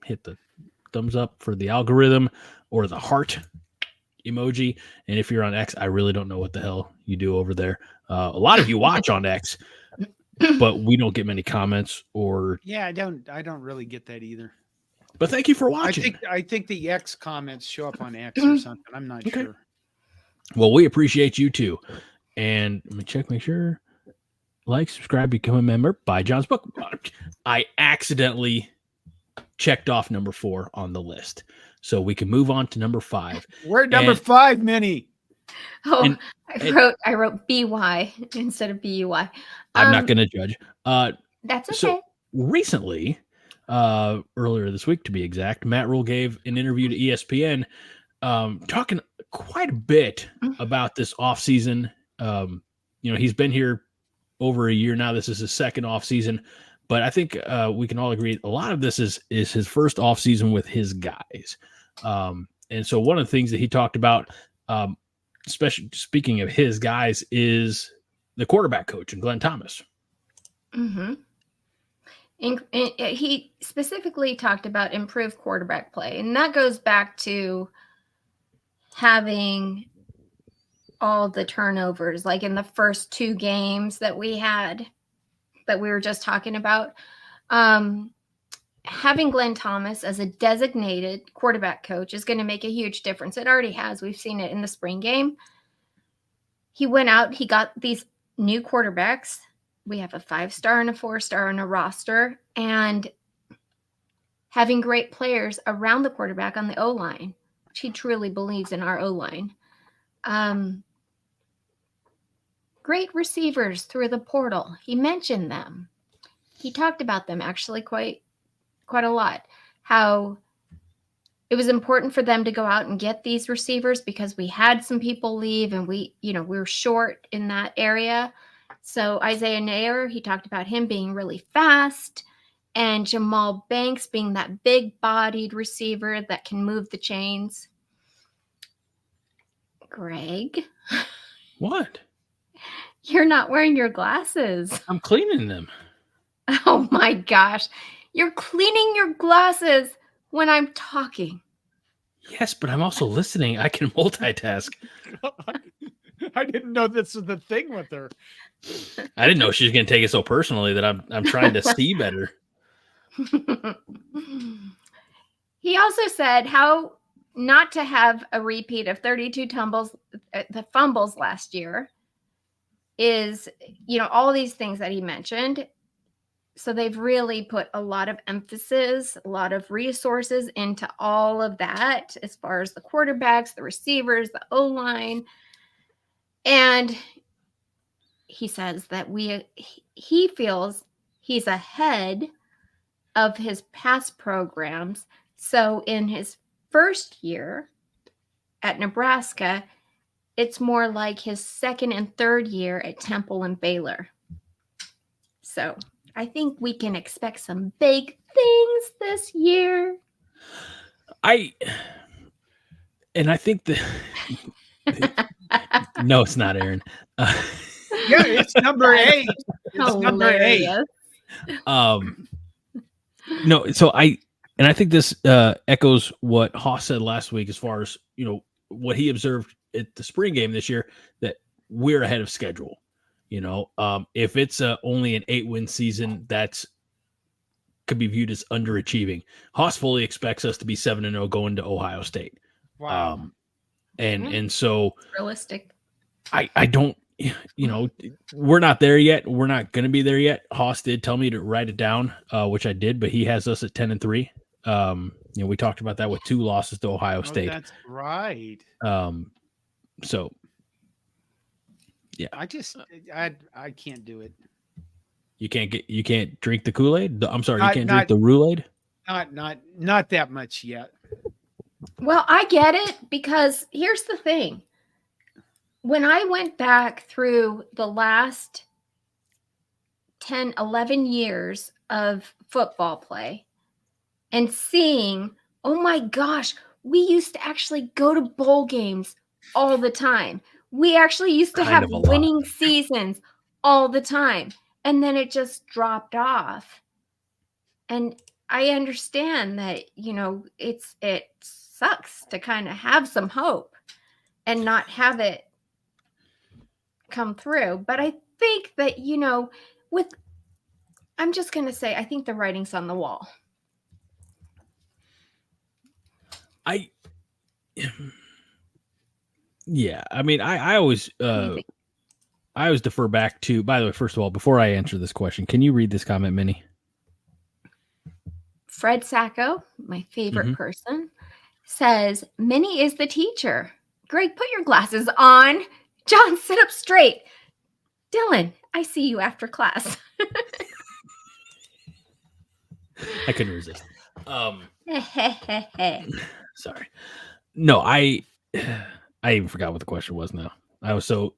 S1: hit the thumbs up for the algorithm or the heart emoji. And if you're on X, I really don't know what the hell you do over there. A lot of you watch on X, but we don't get many comments or.
S3: Yeah, I don't really get that either.
S1: But thank you for watching.
S3: I think the X comments show up on X or something. I'm not sure.
S1: Well, we appreciate you too. And let me make sure. Like, subscribe, become a member. Buy John's book. I accidentally checked off number 4 on the list. So we can move on to number 5.
S3: We're number 5, Minnie.
S2: Oh, I wrote BY instead of BUY.
S1: I'm not going to judge.
S2: That's okay.
S1: So recently, earlier this week to be exact, Matt Rhule gave an interview to ESPN talking quite a bit about this offseason. He's been here over a year now. This is his second offseason, but I think we can all agree a lot of this is his first offseason with his guys. And so one of the things that he talked about, especially speaking of his guys, is the quarterback coach and Glenn Thomas.
S2: Mm-hmm. And he specifically talked about improved quarterback play, and that goes back to having all the turnovers, like in the first 2 games that we had, that we were just talking about. Having Glenn Thomas as a designated quarterback coach is going to make a huge difference. It already has. We've seen it in the spring game. He went out, he got these new quarterbacks. We have a 5-star and a 4-star on a roster, and having great players around the quarterback on the O-line, which he truly believes in our O-line. Great receivers through the portal. He mentioned them. He talked about them actually quite quite a lot, how it was important for them to go out and get these receivers because we had some people leave and we were short in that area. So Isaiah Neyor, he talked about him being really fast, and Jamal Banks being that big-bodied receiver that can move the chains. Greg,
S1: What?
S2: you're not wearing your glasses.
S1: I'm cleaning them.
S2: Oh my gosh. You're cleaning your glasses when I'm talking.
S1: Yes, but I'm also listening. I can multitask.
S3: I didn't know this was the thing with her.
S1: I didn't know she was going to take it so personally that I'm trying to see better.
S2: He also said how not to have a repeat of 32 the fumbles last year is, all these things that he mentioned. So they've really put a lot of emphasis, a lot of resources into all of that as far as the quarterbacks, the receivers, the O-line. And he says that he feels he's ahead of his past programs. So in his first year at Nebraska, it's more like his second and third year at Temple and Baylor. So I think we can expect some big things this year.
S1: I think that no, it's not Aaron.
S3: Yeah, it's number 8. It's number 8.
S1: No, so I think this echoes what Haas said last week as far as, what he observed at the spring game this year, that we're ahead of schedule. If it's only an 8-win season, that's could be viewed as underachieving. Haas fully expects us to be 7-0 going to Ohio State.
S3: Wow.
S1: And so
S2: realistic.
S1: I don't, we're not there yet. We're not going to be there yet. Haas did tell me to write it down, which I did, but he has us at 10-3. We talked about that with 2 losses to Ohio State.
S3: That's right.
S1: So yeah,
S3: I can't do it.
S1: You can't drink the Kool-Aid. I'm sorry, you can't drink the Rhule-Aid.
S3: Not that much yet.
S2: Well, I get it, because here's the thing. When I went back through the last 10, 11 years of football play and seeing, oh my gosh, we used to actually go to bowl games all the time. We actually used to have winning seasons all the time. And then it just dropped off. And I understand that, it sucks to kind of have some hope and not have it come through. But I think that, I'm just going to say, I think the writing's on the wall.
S1: Yeah, I mean, I always defer back to, by the way, first of all, before I answer this question, can you read this comment, Minnie?
S2: Fred Sacco, my favorite person, says, Minnie is the teacher. Greg, put your glasses on. John, sit up straight. Dylan, I see you after class.
S1: I couldn't resist. Sorry. No, I even forgot what the question was now. I was so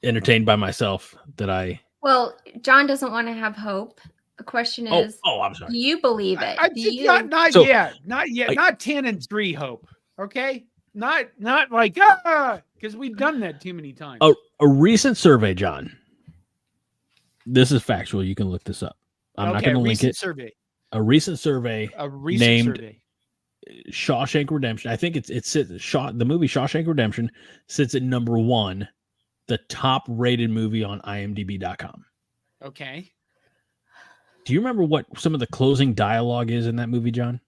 S1: entertained by myself that
S2: Well, John doesn't want to have hope. The question is,
S1: I'm sorry.
S2: Do you believe it?
S3: Not yet. Not 10-3 hope. Okay. Not like, because we've done that too many times.
S1: A recent survey, John. This is factual. You can look this up. I'm not going to link it. A recent survey named Shawshank Redemption. I think the movie Shawshank Redemption sits at number 1, the top rated movie on IMDb.com.
S3: Okay.
S1: Do you remember what some of the closing dialogue is in that movie, John?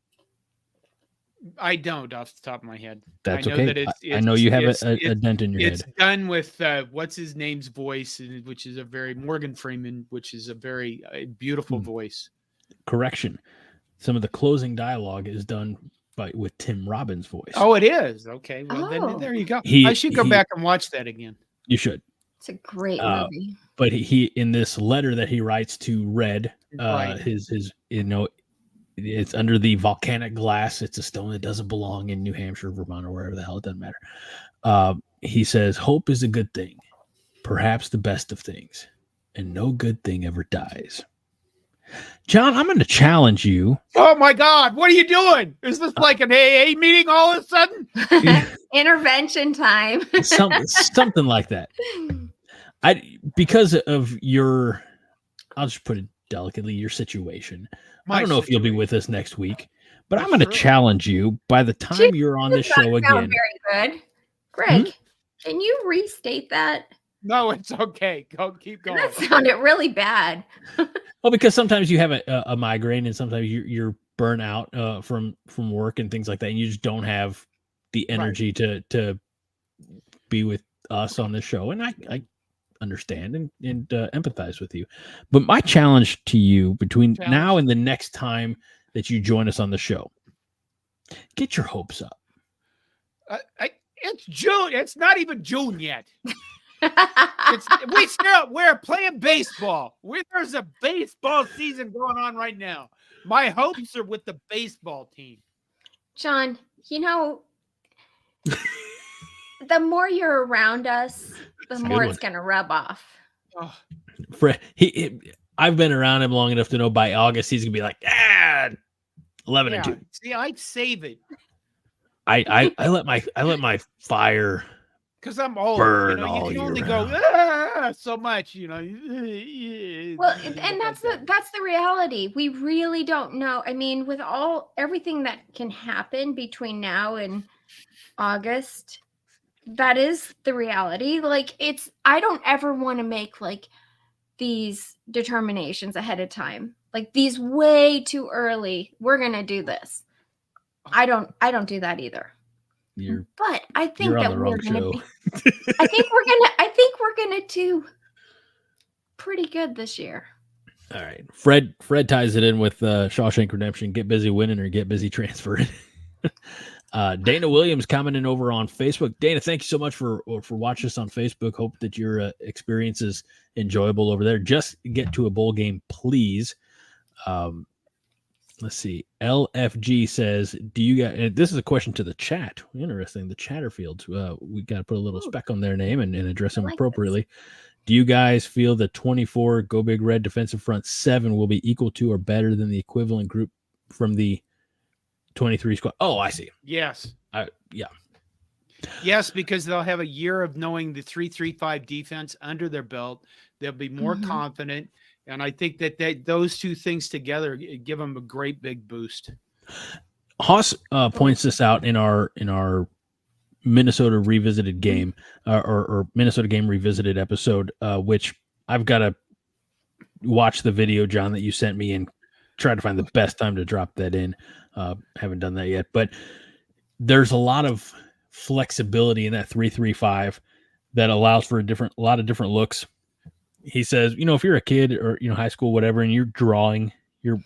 S3: I don't off the top of my head.
S1: That's okay. I know you have a dent in your head.
S3: It's done with what's his name's voice, which is a very Morgan Freeman, which is a very beautiful voice.
S1: Correction. Some of the closing dialogue is done with Tim Robbins' voice.
S3: Oh, it is? Okay. Well, then there you go. I should go back and watch that again.
S1: You should.
S2: It's a great movie.
S1: But he in this letter that he writes to Red, his It's under the volcanic glass. It's a stone that doesn't belong in New Hampshire, Vermont, or wherever the hell. It doesn't matter. He says, hope is a good thing, perhaps the best of things, and no good thing ever dies. John, I'm going to challenge you.
S3: Oh my God, what are you doing? Is this like an AA meeting all of a sudden?
S2: Intervention time.
S1: Something like that. Because of your, I'll just put it delicately, your situation. I don't know if you'll be with us next week, but I'm going to challenge you by the time you're on the show again.
S2: Very good. Greg, can you restate that?
S3: No, it's okay. Keep going.
S2: That sounded really bad.
S1: Well, because sometimes you have a migraine and sometimes you're burnt out from work and things like that, and you just don't have the energy to be with us on this show. And I understand and empathize with you. But my challenge to you between now and the next time that you join us on the show, get your hopes up.
S3: It's June. It's not even June yet. We're playing baseball. There's a baseball season going on right now. My hopes are with the baseball team.
S2: John, the more you're around us, the more it's going to rub off.
S3: Oh.
S1: Fred, I've been around him long enough to know by August he's going to be like, 11-2.
S3: See, I'd save it.
S1: I let my fire.
S3: Because I'm old,
S1: you
S3: can only go so much,
S2: Well, and that's the reality. We really don't know. I mean, with everything that can happen between now and August, that is the reality. Like, I don't ever want to make like these determinations ahead of time. Like these way too early. We're gonna do this. I don't do that either. But I think that we're gonna be. I think we're gonna do pretty good this year.
S1: All right, Fred ties it in with Shawshank Redemption. Get busy winning or get busy transferring. Dana Williams commenting over on Facebook. Dana, thank you so much for watching us on Facebook. Hope that your experience is enjoyable over there. Just get to a bowl game, please. Let's see. LFG says, do you guys, and this is a question to the chat. Interesting. The Chatterfields. We got to put a little speck on their name and address them appropriately. This. Do you guys feel the 24 Go Big Red defensive front 7 will be equal to or better than the equivalent group from the 23 squad? Oh, I see.
S3: Yes.
S1: Yeah.
S3: Yes, because they'll have a year of knowing the 3-3-5 defense under their belt. They'll be more confident. And I think that those two things together give them a great big boost.
S1: Haas points this out in our Minnesota Revisited game or Minnesota Game Revisited episode, which I've got to watch the video, John, that you sent me and try to find the best time to drop that in. Haven't done that yet, but there's a lot of flexibility in that 3-3-5 that allows for a lot of different looks. He says, if you're a kid or, high school, whatever, and you're drawing your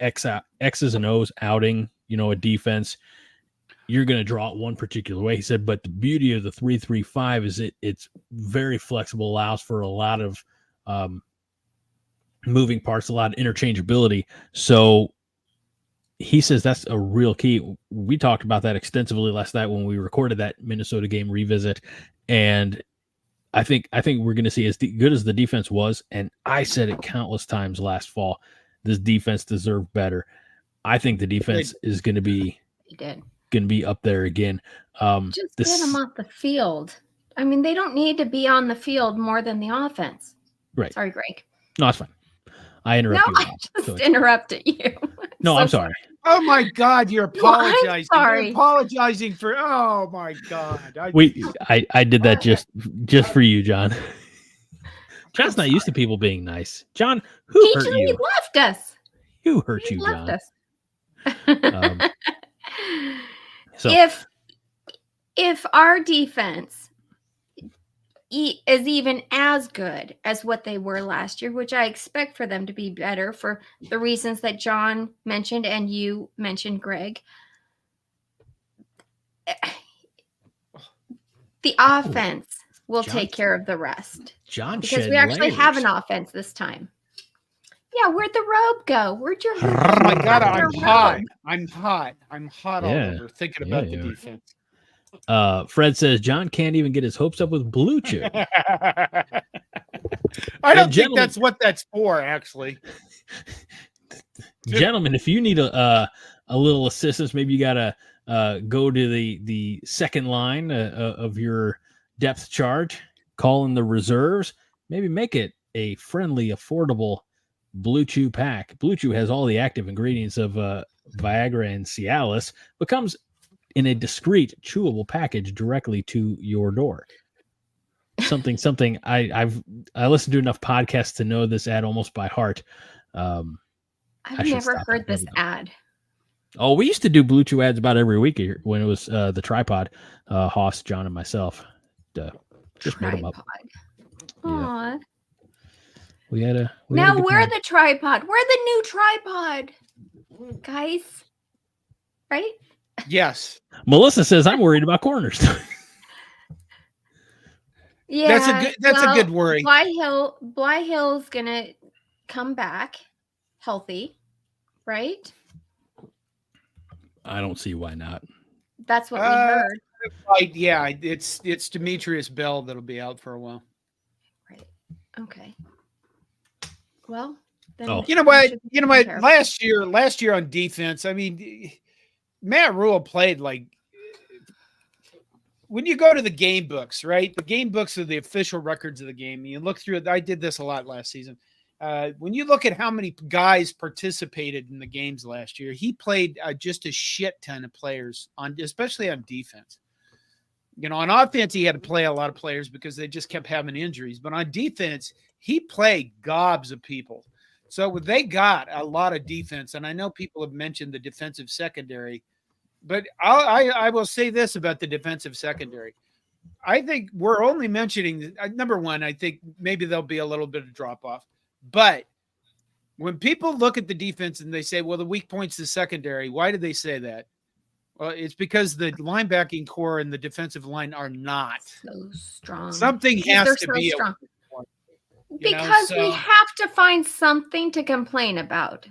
S1: X's and O's outing, a defense, you're going to draw it one particular way. He said, but the beauty of the 3-3-5 is it's very flexible, allows for a lot of moving parts, a lot of interchangeability. So he says that's a real key. We talked about that extensively last night when we recorded that Minnesota Game Revisit, and I think we're going to see, as good as the defense was, and I said it countless times last fall, this defense deserved better. I think the defense is going to be up there again.
S2: Just get them off the field. I mean, they don't need to be on the field more than the offense.
S1: Right.
S2: Sorry, Greg.
S1: No, it's fine. I interrupted you.
S2: I just interrupted you.
S1: No, I'm sorry.
S3: Oh my God, you're apologizing.
S2: No, I'm sorry.
S3: You're apologizing for. Oh my God.
S1: I did that just for you, John. John's not used to people being nice. John, who hurt you?
S2: He left us.
S1: Who hurt you, John?
S2: So if our defense is even as good as what they were last year, which I expect for them to be better for the reasons that John mentioned and you mentioned, Greg, the offense will take care of the rest.
S1: John,
S2: because we actually have an offense this time. Yeah, where'd the robe go? Where'd your
S3: Oh my God,
S2: Husker
S3: I'm
S2: robe?
S3: hot. I'm hot all
S1: Yeah.
S3: over thinking
S1: Yeah,
S3: about the
S1: you are.
S3: defense.
S1: Fred says John can't even get his hopes up with Blue Chew.
S3: I
S1: And
S3: don't think
S1: gentlemen-
S3: that's what that's for, actually.
S1: Gentlemen, if you need a little assistance, maybe you gotta go to the second line of your depth chart, call in the reserves, maybe make it a friendly, affordable Blue Chew pack. Blue Chew has all the active ingredients of Viagra and Cialis, but comes in a discreet, chewable package directly to your door. Something I listened to enough podcasts to know this ad almost by heart.
S2: I've never heard this ad.
S1: Oh, we used to do Blue Chew ads about every week when it was the tripod, Hoss, John, and myself. Just made them up.
S2: Aw.
S1: Yeah. We had a
S2: Now
S1: good
S2: we're
S1: time.
S2: the tripod. We're the new tripod, guys. Right?
S3: Yes.
S1: Melissa says I'm worried about corners.
S2: Yeah.
S3: That's a good worry.
S2: Bly Hill's gonna come back healthy, right?
S1: I don't see why not.
S2: That's what we heard.
S3: Right, yeah, it's Demetrius Bell that'll be out for a while.
S2: Right. Okay. Well, then
S1: Oh.
S3: You know what?
S2: careful.
S3: Last year on defense, I mean, Matt Rhule played like, when you go to the game books, right? The game books are the official records of the game. You look through it. I did this a lot last season. When you look at how many guys participated in the games last year, he played just a shit ton of players especially on defense. On offense, he had to play a lot of players because they just kept having injuries. But on defense, he played gobs of people. So they got a lot of defense. And I know people have mentioned the defensive secondary, but I will say this about the defensive secondary. I think we're only mentioning, number one, I think maybe there'll be a little bit of drop off. But when people look at the defense and they say, well, the weak point's the secondary, why do they say that? Well, it's because the linebacking core and the defensive line are not
S2: So strong.
S3: Something has to be
S2: strong.
S3: Because
S2: we have to find something to complain about.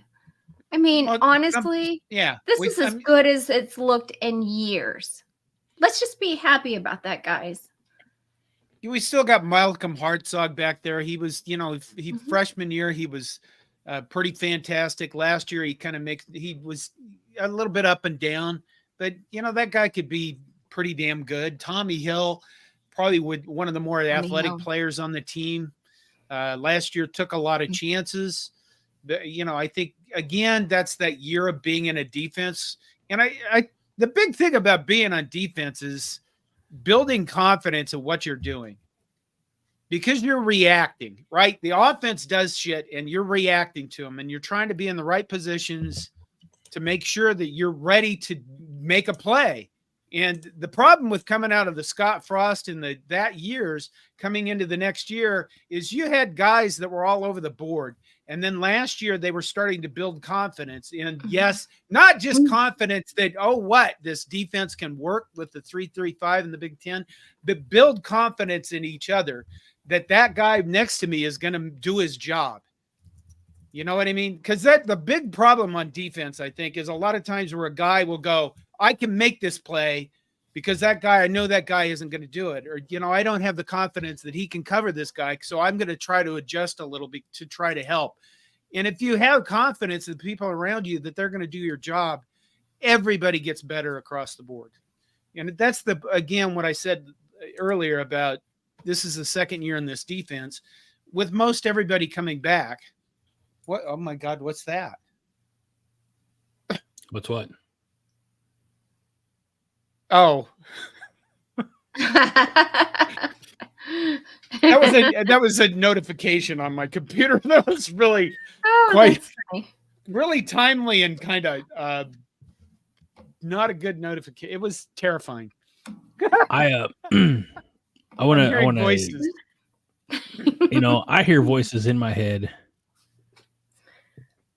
S2: I mean, honestly, this is as good as it's looked in years. Let's just be happy about that, guys.
S3: We still got Malcolm Hartzog back there. He was, freshman year, he was pretty fantastic. Last year, he was a little bit up and down, but that guy could be pretty damn good. Tommy Hill, probably one of the more athletic players on the team. Last year took a lot of chances. But, I think again, that's that year of being in a defense. And the big thing about being on defense is building confidence in what you're doing, because you're reacting, right? The offense does shit and you're reacting to them, and you're trying to be in the right positions to make sure that you're ready to make a play. And the problem with coming out of the Scott Frost in that years coming into the next year is you had guys that were all over the board. And then last year they were starting to build confidence. And yes, not just confidence that, this defense can work with the 3-3-5 in the Big Ten, but build confidence in each other that guy next to me is going to do his job. You know what I mean? Because the big problem on defense, I think, is a lot of times where a guy will go, I can make this play because I know that guy isn't going to do it. Or, I don't have the confidence that he can cover this guy, so I'm going to try to adjust a little bit to try to help. And if you have confidence in the people around you that they're going to do your job, everybody gets better across the board. And that's again, what I said earlier about this is the second year in this defense with most everybody coming back. What? Oh my God, what's that?
S1: What's what?
S3: Oh, that was a notification on my computer. That was really really timely and kind of not a good notification. It was terrifying.
S1: I want to
S3: voices.
S1: I hear voices in my head.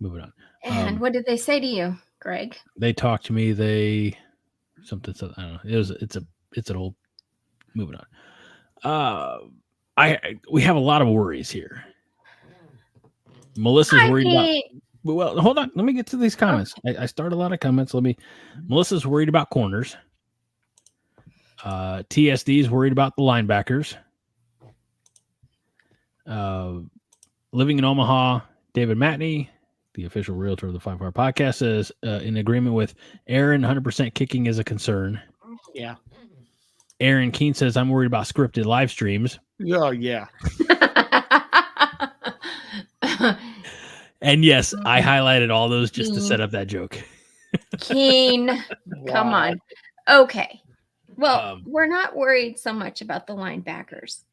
S1: Moving on.
S2: And what did they say to you, Greg?
S1: They talked to me. Something. I don't know. It's an old. Moving on. We have a lot of worries here. Melissa's
S2: I
S1: worried about.
S2: mean,
S1: Well, hold on. Let me get to these comments. I start a lot of comments. Melissa's worried about corners. TSD is worried about the linebackers. Living in Omaha, David Matney, the official realtor of the 5 Hour Podcast, says in agreement with Aaron, 100% kicking is a concern.
S3: Yeah.
S1: Aaron Keene says, I'm worried about scripted live streams.
S3: Oh, yeah.
S1: And yes, I highlighted all those just to set up that joke.
S2: Keen, come on. Okay. Well, we're not worried so much about the linebackers.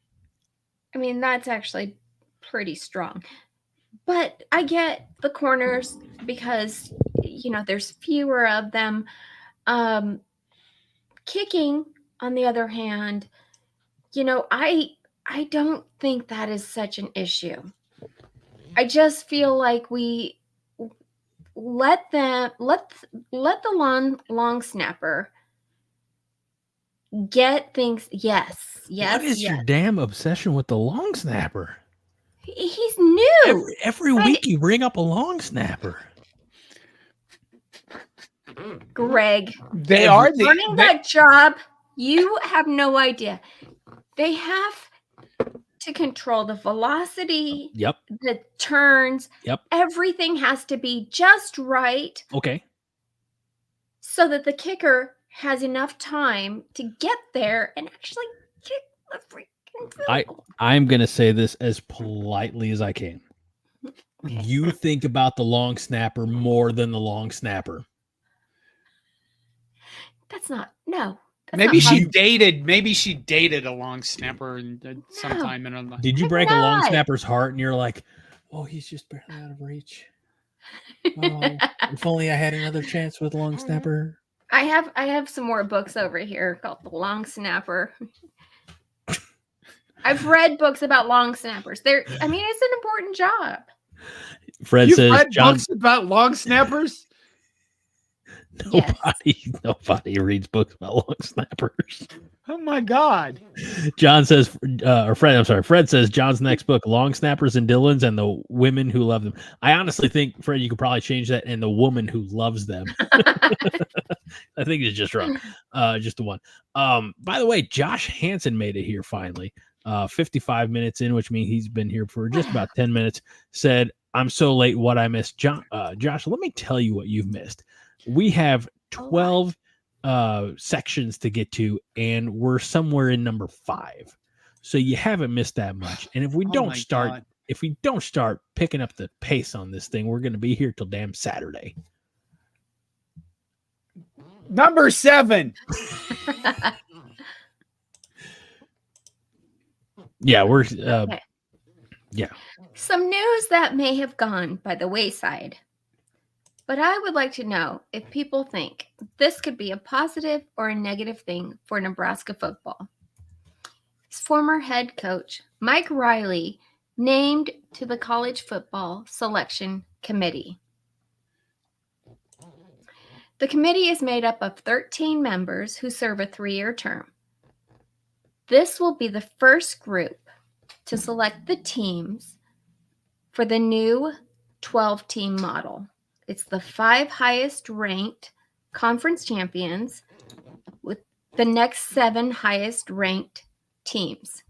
S2: I mean, that's actually pretty strong. But I get the corners because, there's fewer of them. Kicking, on the other hand, I don't think that is such an issue. I just feel like we let the long snapper get things. Yes.
S1: What is your damn obsession with the long snapper?
S2: He's new.
S1: Every week you bring up a long snapper.
S2: Greg,
S3: they are
S2: running that job. You have no idea. They have to control the velocity.
S1: Yep.
S2: The turns.
S1: Yep.
S2: Everything has to be just right.
S1: Okay.
S2: So that the kicker has enough time to get there and actually kick the freaking field goal.
S1: I'm going to say this as politely as I can. Okay. You think about the long snapper more than the long snapper.
S2: That's not, no.
S3: Maybe she dated a long snapper and sometime in her life.
S1: Did you break a long snapper's heart and you're like, oh, he's just barely out of reach. Oh, if only I had another chance with long snapper.
S2: I have some more books over here called The Long Snapper. I've read books about long snappers. It's an important job.
S1: Fred says
S3: read books about long snappers?
S1: Nobody reads books about long snappers.
S3: Oh my God.
S1: Fred says John's next book, Long Snappers and Dillons and the Women Who Love Them. I honestly think, Fred, you could probably change that and the woman who loves them. I think it's just wrong. Just the one. By the way, Josh Hansen made it here finally. 55 minutes in, which means he's been here for just about 10 minutes, said, I'm so late, what I missed. Josh, let me tell you what you've missed. We have 12 sections to get to, and we're somewhere in number 5. So you haven't missed that much. And if we don't start picking up the pace on this thing, we're going to be here till damn Saturday.
S3: Number 7.
S1: Yeah, we're okay. Yeah.
S2: Some news that may have gone by the wayside. But I would like to know if people think this could be a positive or a negative thing for Nebraska football. His former head coach, Mike Riley, named to the college football selection committee. The committee is made up of 13 members who serve a 3-year term. This will be the first group to select the teams for the new 12-team model. It's the 5 highest ranked conference champions with the next 7 highest ranked teams.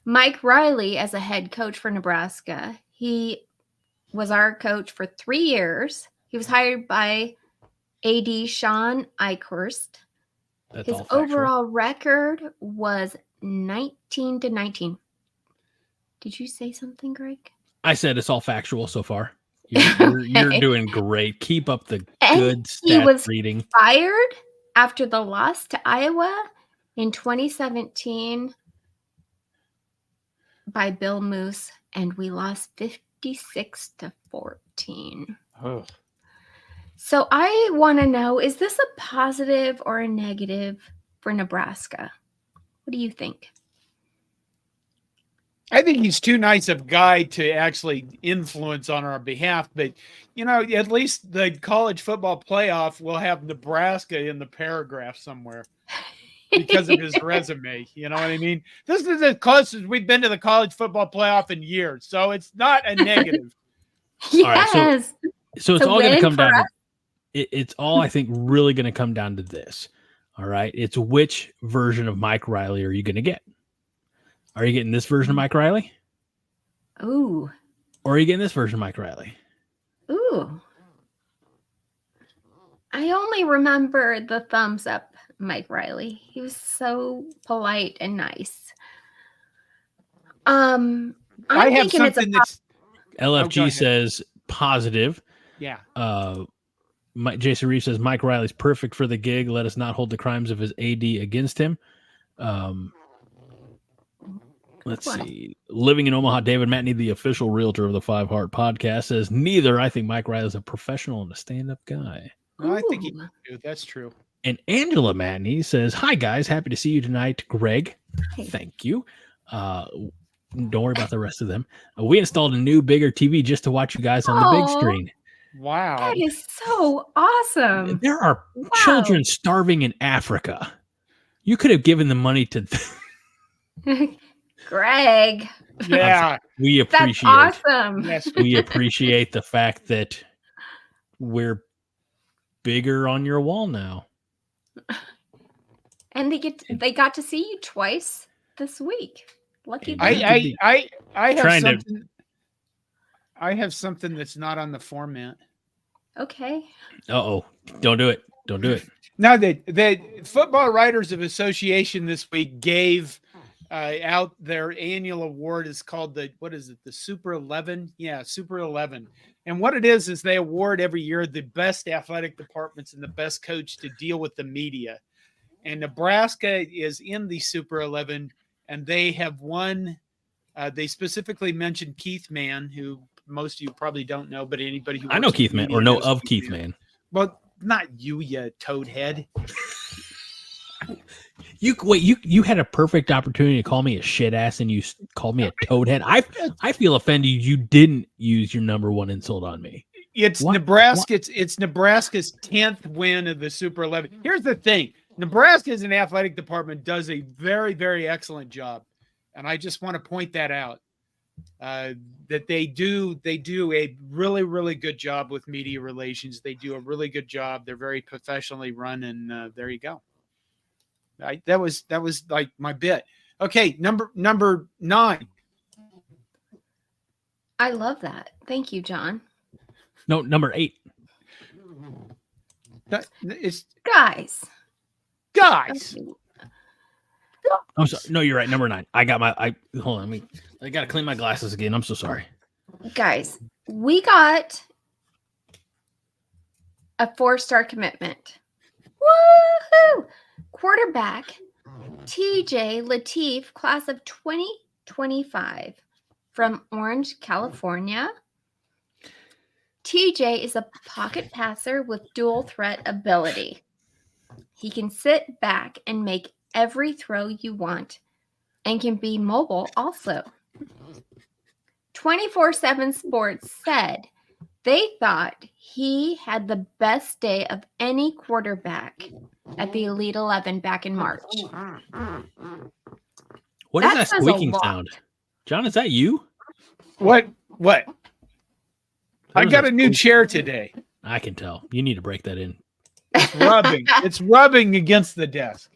S2: Mike Riley, as a head coach for Nebraska, he was our coach for 3 years. He was hired by AD Sean Eichhorst. His overall record was 19-19. Did you say something, Greg?
S1: I said it's all factual so far. You're doing great. Keep up the good stat reading.
S2: He was fired after the loss to Iowa in 2017 by Bill Moose, and we lost 56-14.
S3: Oh.
S2: So I want to know, is this a positive or a negative for Nebraska? What do you think?
S3: I think he's too nice of a guy to actually influence on our behalf. But, at least the college football playoff will have Nebraska in the paragraph somewhere. because of his resume. You know what I mean? This is as close as we've been to the college football playoff in years. So it's not a negative.
S2: Yes.
S1: All right, so it's
S2: a
S1: all going to
S2: win
S1: come
S2: for
S1: down
S2: us.
S1: to it's all, I think, really going to come down to this. All right. It's which version of Mike Riley are you going to get? Are you getting this version of Mike Riley?
S2: Ooh.
S1: Or are you getting this version of Mike Riley?
S2: Ooh. I only remember the thumbs up Mike Riley. He was so polite and nice. I'm
S3: I have
S2: thinking it's a
S3: something that's
S1: LFG says positive.
S3: yeah.
S1: Jason Reeves says Mike Riley's perfect for the gig. Let us not hold the crimes of his AD against him. Let's see. Living in Omaha, David Matney, the official realtor of the 5 Heart podcast, says neither. I think Mike Riley is a professional and a stand-up guy.
S3: Well, I think he can do. That's true.
S1: And Angela Matney says, hi, guys. Happy to see you tonight, Greg.
S2: Hey.
S1: Thank you. Don't worry about the rest of them. We installed a new, bigger TV just to watch you guys on the big screen.
S3: Wow.
S2: That is so awesome.
S1: There are children starving in Africa. You could have given the money to
S2: Greg.
S3: Yeah.
S1: We appreciate
S2: That's awesome.
S3: Yes.
S1: we appreciate the fact that we're bigger on your wall now.
S2: And they got to see you twice this week. Lucky them.
S3: I have
S1: Trying to-
S3: something. I have something that's not on the format.
S2: Okay.
S1: Uh-oh. Don't do it. Don't do it.
S3: Now, the Football Writers of Association this week gave out their annual award. Is called the Super 11? Yeah, Super 11. And what it is they award every year the best athletic departments and the best coach to deal with the media. And Nebraska is in the Super 11, and they have won. They specifically mentioned Keith Mann, who most of you probably don't know, but anybody who
S1: I know Keith Mann, or know of Keith Mann.
S3: Well, not you toad head.
S1: You had a perfect opportunity to call me a shit ass, and you called me a toad head. I feel offended you didn't use your number one insult on me.
S3: It's
S1: What?
S3: Nebraska. It's Nebraska's 10th win of the Super 11. Here's the thing: Nebraska's an athletic department does a very, very excellent job, and I just want to point that out. That they do a really, really good job with media relations. They do a really good job. They're very professionally run, and there you go. That was like my bit. Okay, number 9.
S2: I love that. Thank you, John.
S1: No, number 8.
S3: It's
S2: Guys.
S1: I'm sorry. No, you're right. Number 9. I got hold on. I got to clean my glasses again. I'm so sorry.
S2: Guys, we got a 4-star commitment. Woohoo! Quarterback TJ Lateef, class of 2025 from Orange, California. TJ is a pocket passer with dual threat ability. He can sit back and make every throw you want and can be mobile also. 24/7 Sports said they thought he had the best day of any quarterback at the Elite 11 back in March.
S1: What is
S2: That
S1: that
S2: says a
S1: squeaking
S2: lot.
S1: sound? John, is that you?
S3: What?
S1: That
S3: I
S1: was
S3: got a new chair today.
S1: I can tell. You need to break that in.
S3: It's rubbing. It's rubbing against the desk.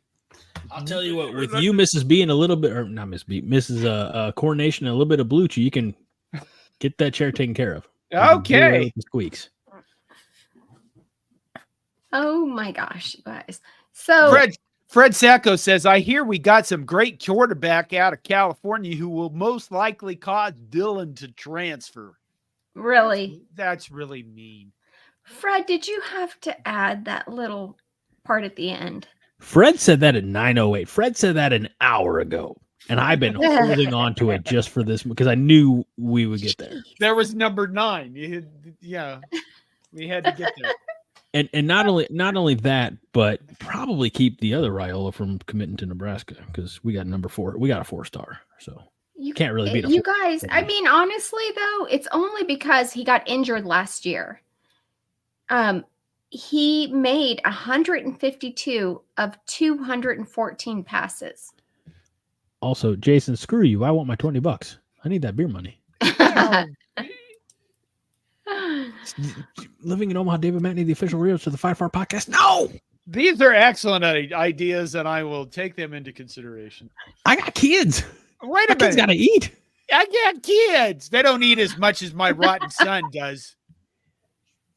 S1: I'll tell you what, with you, Mrs. B, and a little bit, or not Miss B, Mrs. Coronation, and a little bit of Blue Chew, you can get that chair taken care of.
S3: Okay.
S1: The squeaks.
S2: Oh my gosh, you guys. So
S3: Fred Sacco says, I hear we got some great quarterback out of California who will most likely cause Dylan to transfer.
S2: really,
S3: That's really mean.
S2: Fred, did you have to add that little part at the end?
S1: Fred said that at 9:08. Fred said that an hour ago. And I've been holding on to it just for this because I knew we would get there.
S3: There was number 9. We had to get there.
S1: And not only that, but probably keep the other Riola from committing to Nebraska because we got number 4. We got a 4-star. So
S2: You
S1: can't really beat a
S2: you
S1: 4-star.
S2: guys. I mean, honestly, though, it's only because he got injured last year. he made 152 of 214 passes.
S1: Also, Jason, screw you. I want my $20. I need that beer money. Living in Omaha, David Matney, the official realtor of the 5 Heart Podcast. No!
S3: These are excellent ideas, and I will take them into consideration.
S1: I got kids.
S3: Wait
S1: My
S3: a
S1: kids
S3: minute.
S1: got to eat.
S3: I got kids. They don't eat as much as my rotten son does.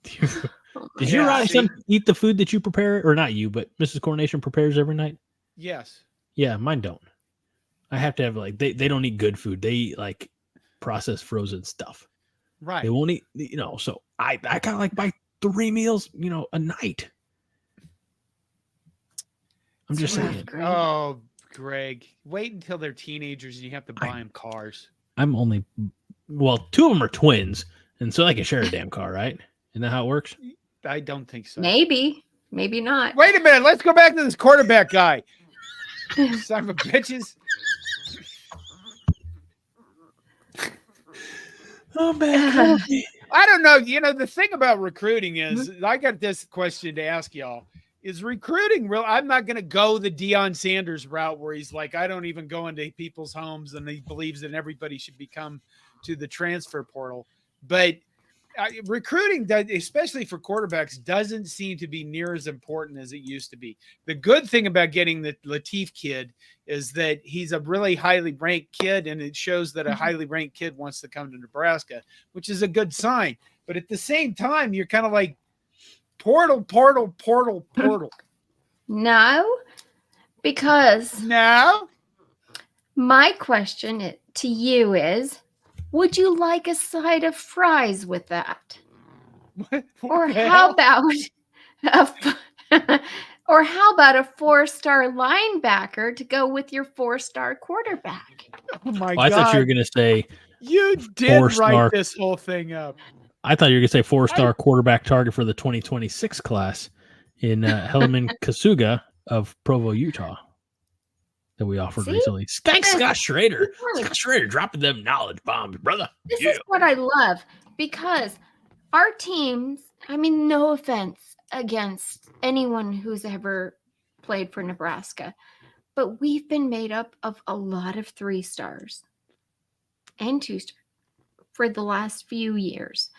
S1: Did your rotten son eat the food that you prepare? Or not you, but Mrs. Coronation prepares every night?
S3: Yes.
S1: Yeah, mine don't. I have to have, like, they don't eat good food. They eat, like, processed frozen stuff.
S3: Right.
S1: They won't eat, so I got, like, buy 3 meals, a night. I'm just saying.
S3: Oh, Greg, wait until they're teenagers and you have to buy them cars.
S1: I'm only, 2 of them are twins, and so they can share a damn car, right? Isn't that how it works?
S3: I don't think so.
S2: Maybe not.
S3: Wait a minute. Let's go back to this quarterback guy. Son of a bitches.
S1: Oh, man.
S3: I don't know. The thing about recruiting is, I got this question to ask y'all. Is recruiting real? I'm not going to go the Deion Sanders route where he's like, I don't even go into people's homes and he believes that everybody should become to the transfer portal. But recruiting, especially for quarterbacks, doesn't seem to be near as important as it used to be. The good thing about getting the Latif kid is that he's a really highly ranked kid, and it shows that a highly ranked kid wants to come to Nebraska, which is a good sign. But at the same time, you're kind of like, portal.
S2: No, because my question to you is, would you like a side of fries with that? Or how about a 4-star linebacker to go with your 4-star quarterback?
S3: Oh my
S1: God! I thought you were going to say
S3: you did write this whole thing up.
S1: I thought you were going to say 4-star quarterback target for the 2026 class in Hellman Kasuga of Provo, Utah, that we offered recently. Thanks, Scott Schrader. Scott Schrader dropping them knowledge bombs, brother.
S2: This is what I love, because our teams, no offense against anyone who's ever played for Nebraska, but we've been made up of a lot of 3-stars and 2-stars for the last few years.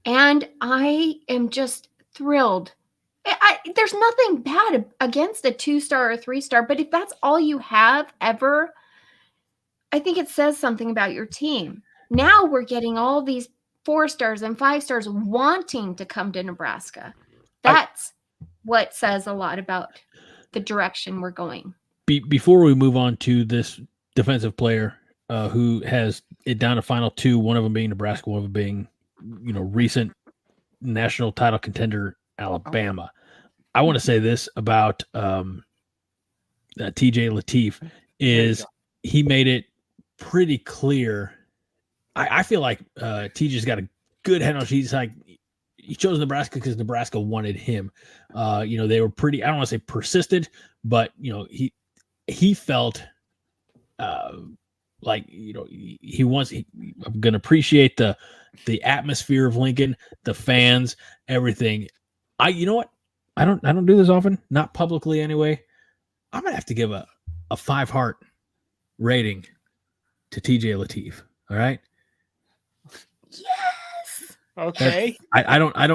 S2: And I am just thrilled. There's nothing bad against a 2-star or 3-star, but if that's all you have ever, I think it says something about your team. Now we're getting all these 4-stars and 5-stars wanting to come to Nebraska. That's what says a lot about the direction we're going.
S1: Before we move on to this defensive player who has it down to final 2, one of them being Nebraska, one of them being, recent national title contender Alabama. I want to say this about TJ Latif is he made it pretty clear. I feel like TJ's got a good head on. He's like, he chose Nebraska because Nebraska wanted him. They were pretty, I don't want to say persistent, but he felt like, he wants, I'm going to appreciate the atmosphere of Lincoln, the fans, everything. You know what? I don't do this often, not publicly anyway. I'm going to have to give a 5 heart rating to TJ Latif. All right.
S2: Yes.
S3: Okay.
S1: I don't
S2: I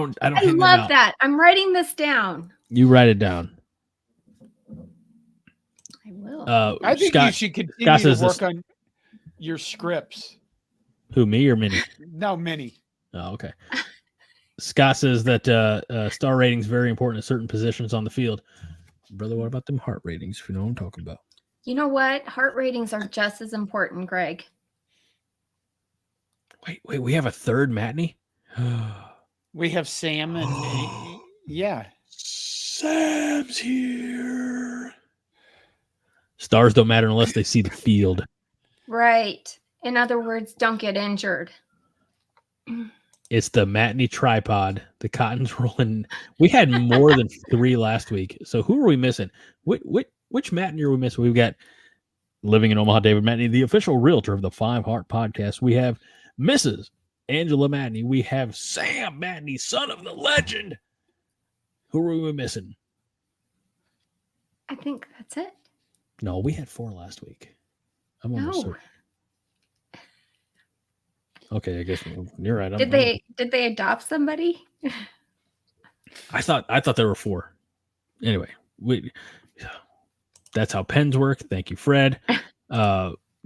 S2: love that. I'm writing this down.
S1: You write it down.
S2: I will.
S3: I think you should continue to work on your scripts.
S1: Who, me or Minnie?
S3: No, Minnie.
S1: Oh, okay. Scott says that star ratings very important at certain positions on the field. Brother, what about them heart ratings, if you know what I'm talking about?
S2: You know what? Heart ratings are just as important, Greg.
S1: Wait, we have a third Matney?
S3: We have Sam and yeah.
S1: Sam's here. Stars don't matter unless they see the field.
S2: Right. In other words, don't get injured.
S1: It's the Matney tripod. The cotton's rolling. We had more than 3 last week. So who are we missing? Which Matney are we missing? We've got living in Omaha, David Matney, the official realtor of the 5 Heart Podcast. We have Mrs. Angela Matney. We have Sam Matney, son of the legend. Who are we missing?
S2: I think that's it.
S1: No, we had 4 last week. I'm almost
S2: No.
S1: certain. Okay, I guess you're right.
S2: Did they adopt somebody?
S1: I thought there were 4. Anyway, that's how pens work. Thank you, Fred.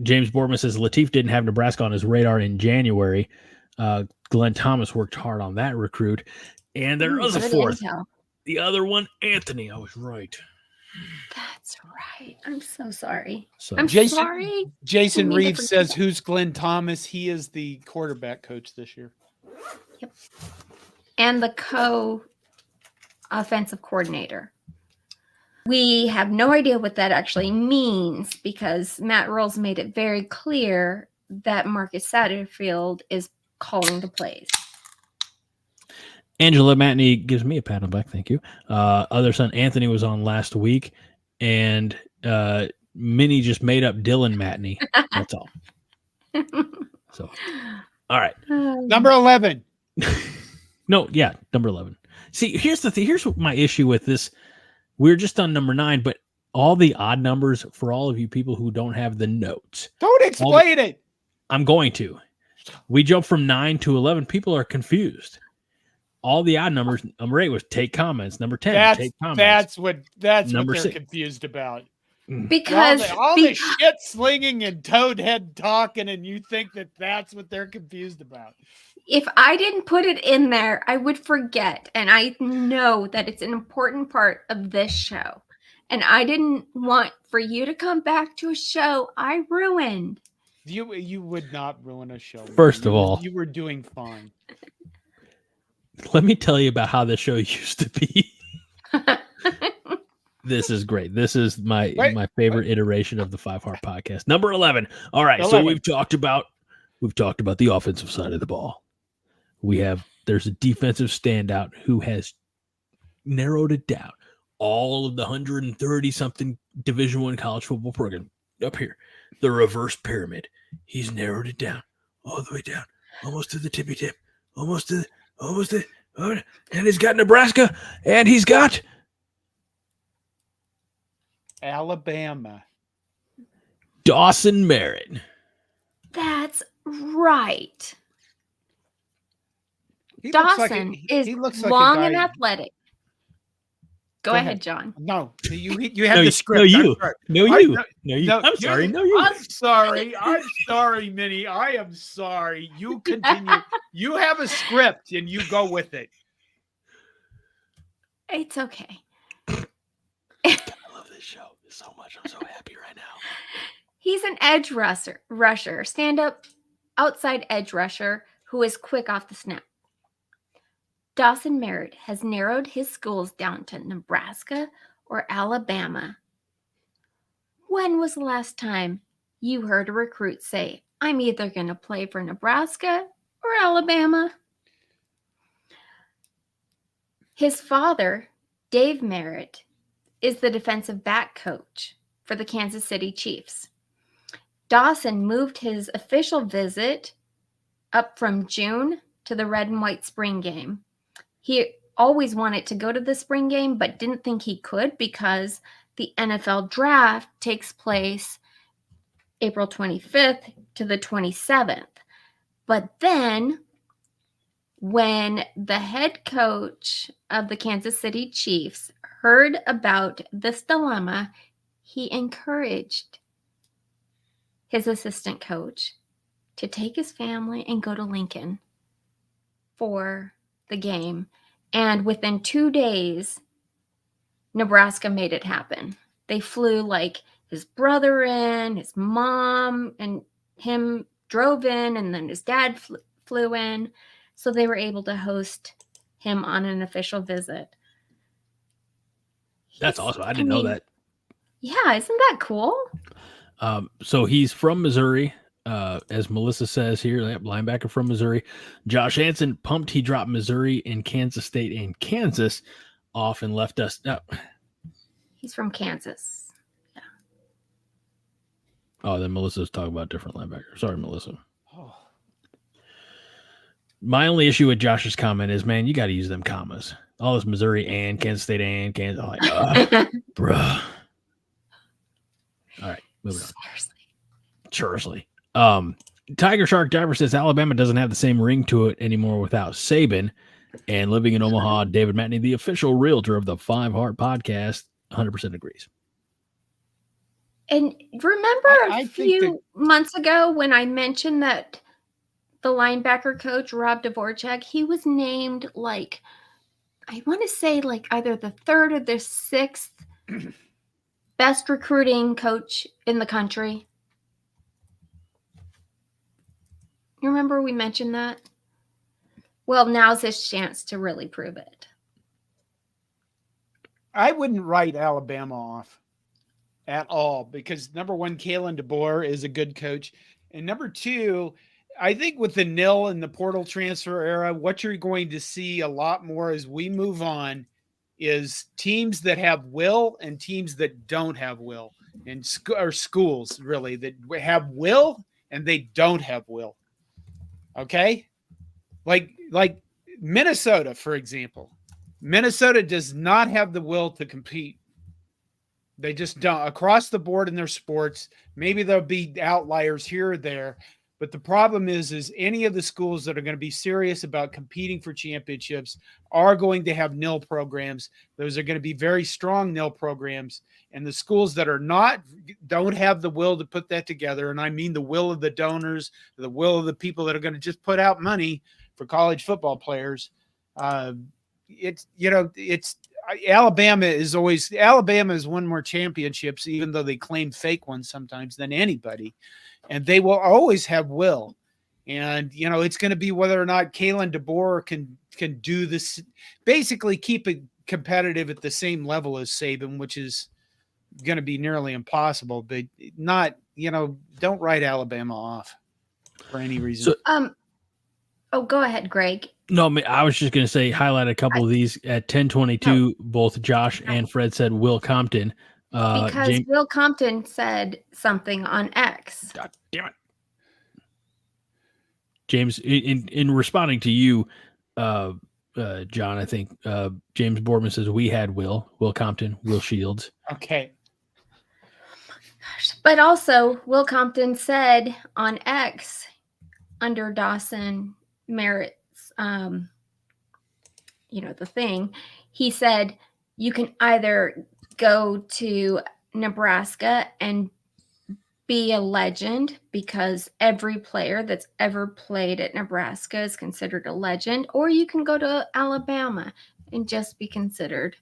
S1: James Bortman says Latif didn't have Nebraska on his radar in January. Glenn Thomas worked hard on that recruit. And there was a 4th.
S2: Intel.
S1: The other one, Anthony. I was right.
S2: That's right. I'm so sorry.
S1: So
S2: I'm sorry.
S3: Jason
S2: We need
S3: Reeves
S2: to
S3: says,
S2: forget.
S3: who's Glenn Thomas? He is the quarterback coach this year.
S2: Yep. And the co-offensive coordinator. We have no idea what that actually means because Matt Rhule's made it very clear that Marcus Satterfield is calling the plays.
S1: Angela Matney gives me a pat on the back. Thank you. Other son Anthony was on last week, and Minnie just made up Dylan Matney. That's all. So, all right.
S3: Number 11.
S1: No, yeah, number 11. See, here's the thing. Here's what my issue with this. We're just on number 9, but all the odd numbers for all of you people who don't have the notes.
S3: Don't explain it.
S1: I'm going to. We jump from 9 to 11. People are confused. All the odd numbers. Number 8 was take comments. Number 10, take comments.
S3: That's what
S1: Number
S3: they're
S1: 6.
S3: confused about.
S2: Because
S3: all the shit slinging and toadhead talking, and you think that's what they're confused about.
S2: if I didn't put it in there, I would forget. And I know that it's an important part of this show. And I didn't want for you to come back to a show I ruined.
S3: You would not ruin a show.
S1: First of all,
S3: you were doing fine.
S1: Let me tell you about how this show used to be. This is great. This is my favorite iteration of the 5 Heart Podcast. Number 11. All right.
S3: 11.
S1: So we've talked about the offensive side of the ball. There's a defensive standout who has narrowed it down. All of the 130 something Division I college football program up here, the reverse pyramid. He's narrowed it down all the way down, almost to the tippy tip, and he's got Nebraska, and he's got
S3: Alabama.
S1: Dawson Merritt.
S2: That's right.
S3: He looks like
S2: Dawson
S3: he
S2: is
S3: looks like a
S2: long
S3: guy-
S2: and athletic. Go ahead, John.
S3: No, you have
S1: No,
S3: the script.
S1: you.
S3: I'm sorry.
S1: No, you. No, you.
S3: No,
S1: I'm sorry. No, you.
S3: I'm sorry. I'm sorry, Minnie. I am sorry. You continue. You have a script and you go with it.
S2: It's okay.
S1: I love this show so much. I'm so happy right now.
S2: He's an edge rusher, stand-up outside edge rusher who is quick off the snap. Dawson Merritt has narrowed his schools down to Nebraska or Alabama. When was the last time you heard a recruit say, I'm either going to play for Nebraska or Alabama? His father, Dave Merritt, is the defensive back coach for the Kansas City Chiefs. Dawson moved his official visit up from June to the Red and White Spring Game. He always wanted to go to the spring game, but didn't think he could because the NFL draft takes place April 25th to the 27th. But then when the head coach of the Kansas City Chiefs heard about this dilemma, he encouraged his assistant coach to take his family and go to Lincoln for the game. And within 2 days, Nebraska made it happen. They flew like his brother in, his mom and him drove in, and then his dad flew in. So they were able to host him on an official visit.
S1: That's awesome. I didn't know that.
S2: Yeah, isn't that cool?
S1: So he's from Missouri. As Melissa says here, linebacker from Missouri. Josh Hansen pumped he dropped Missouri and Kansas State and Kansas off and left us. No.
S2: He's from Kansas. Yeah.
S1: Oh, then Melissa's talking about different linebacker. Sorry, Melissa.
S3: Oh.
S1: My only issue with Josh's comment is, man, you got to use them commas. all this Missouri and Kansas State and Kansas. I'm like, bruh. All right, moving on. Seriously. Tiger Shark Diver says Alabama doesn't have the same ring to it anymore without Saban. And living in Omaha, David Matney, the official realtor of the 5 Heart podcast, 100% agrees.
S2: And remember a few months ago when I mentioned that the linebacker coach, Rob Dvorak, he was named like, I want to say like either the 3rd or the 6th best recruiting coach in the country. You remember we mentioned that? Well, now's his chance to really prove it.
S3: I wouldn't write Alabama off at all because number one, Kalen DeBoer is a good coach. And number two, I think with the nil and the portal transfer era, what you're going to see a lot more as we move on is teams that have will and teams that don't have will, and or schools really that have will and they don't have will. Okay. Like Minnesota, for example. Minnesota does not have the will to compete. They just don't across the board in their sports. Maybe there'll be outliers here or there. But the problem is any of the schools that are going to be serious about competing for championships are going to have nil programs. Those are going to be very strong nil programs. And the schools that are not, don't have the will to put that together. And I mean the will of the donors, the will of the people that are going to just put out money for college football players. Alabama has won more championships, even though they claim fake ones sometimes, than anybody. And they will always have will. And, it's going to be whether or not Kalen DeBoer can do this, basically keep it competitive at the same level as Saban, which is going to be nearly impossible, but not, don't write Alabama off for any reason.
S2: So, go ahead, Greg.
S1: No, I was just going to say, highlight a couple of these at 10:22. No. Both Josh and Fred said Will Compton.
S2: Because Will Compton said something on X.
S1: God damn it. James, in responding to you, John, I think James Boardman says we had Will Compton, Will Shields.
S3: Okay.
S2: But also, Will Compton said on X, under Dawson Merritt's, the thing, he said you can either go to Nebraska and be a legend because every player that's ever played at Nebraska is considered a legend, or you can go to Alabama and just be considered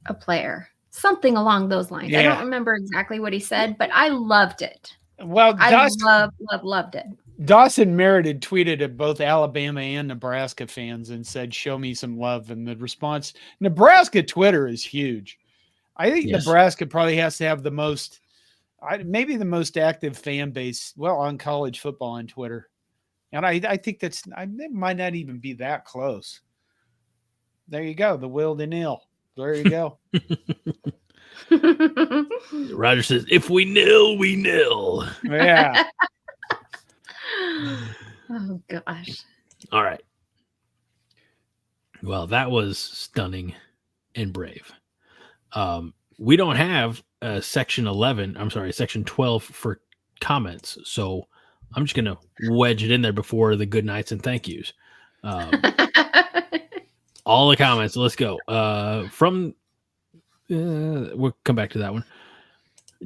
S2: a player. Something along those lines. Yeah. I don't remember exactly what he said, but I loved it.
S3: Well,
S2: I loved it.
S3: Dawson Merritt had tweeted at both Alabama and Nebraska fans and said, show me some love. And the response, Nebraska Twitter is huge. I think Nebraska probably has to have the most active fan base, on college football on Twitter. And I think it might not even be that close. There you go. The will to nil. There you go.
S1: Roger says, if we nil, we nil.
S3: Yeah.
S2: Oh, gosh.
S1: All right. Well, that was stunning and brave. We don't have section 12 for comments. So I'm just going to wedge it in there before the good nights and thank yous. All the comments. Let's go. We'll come back to that one.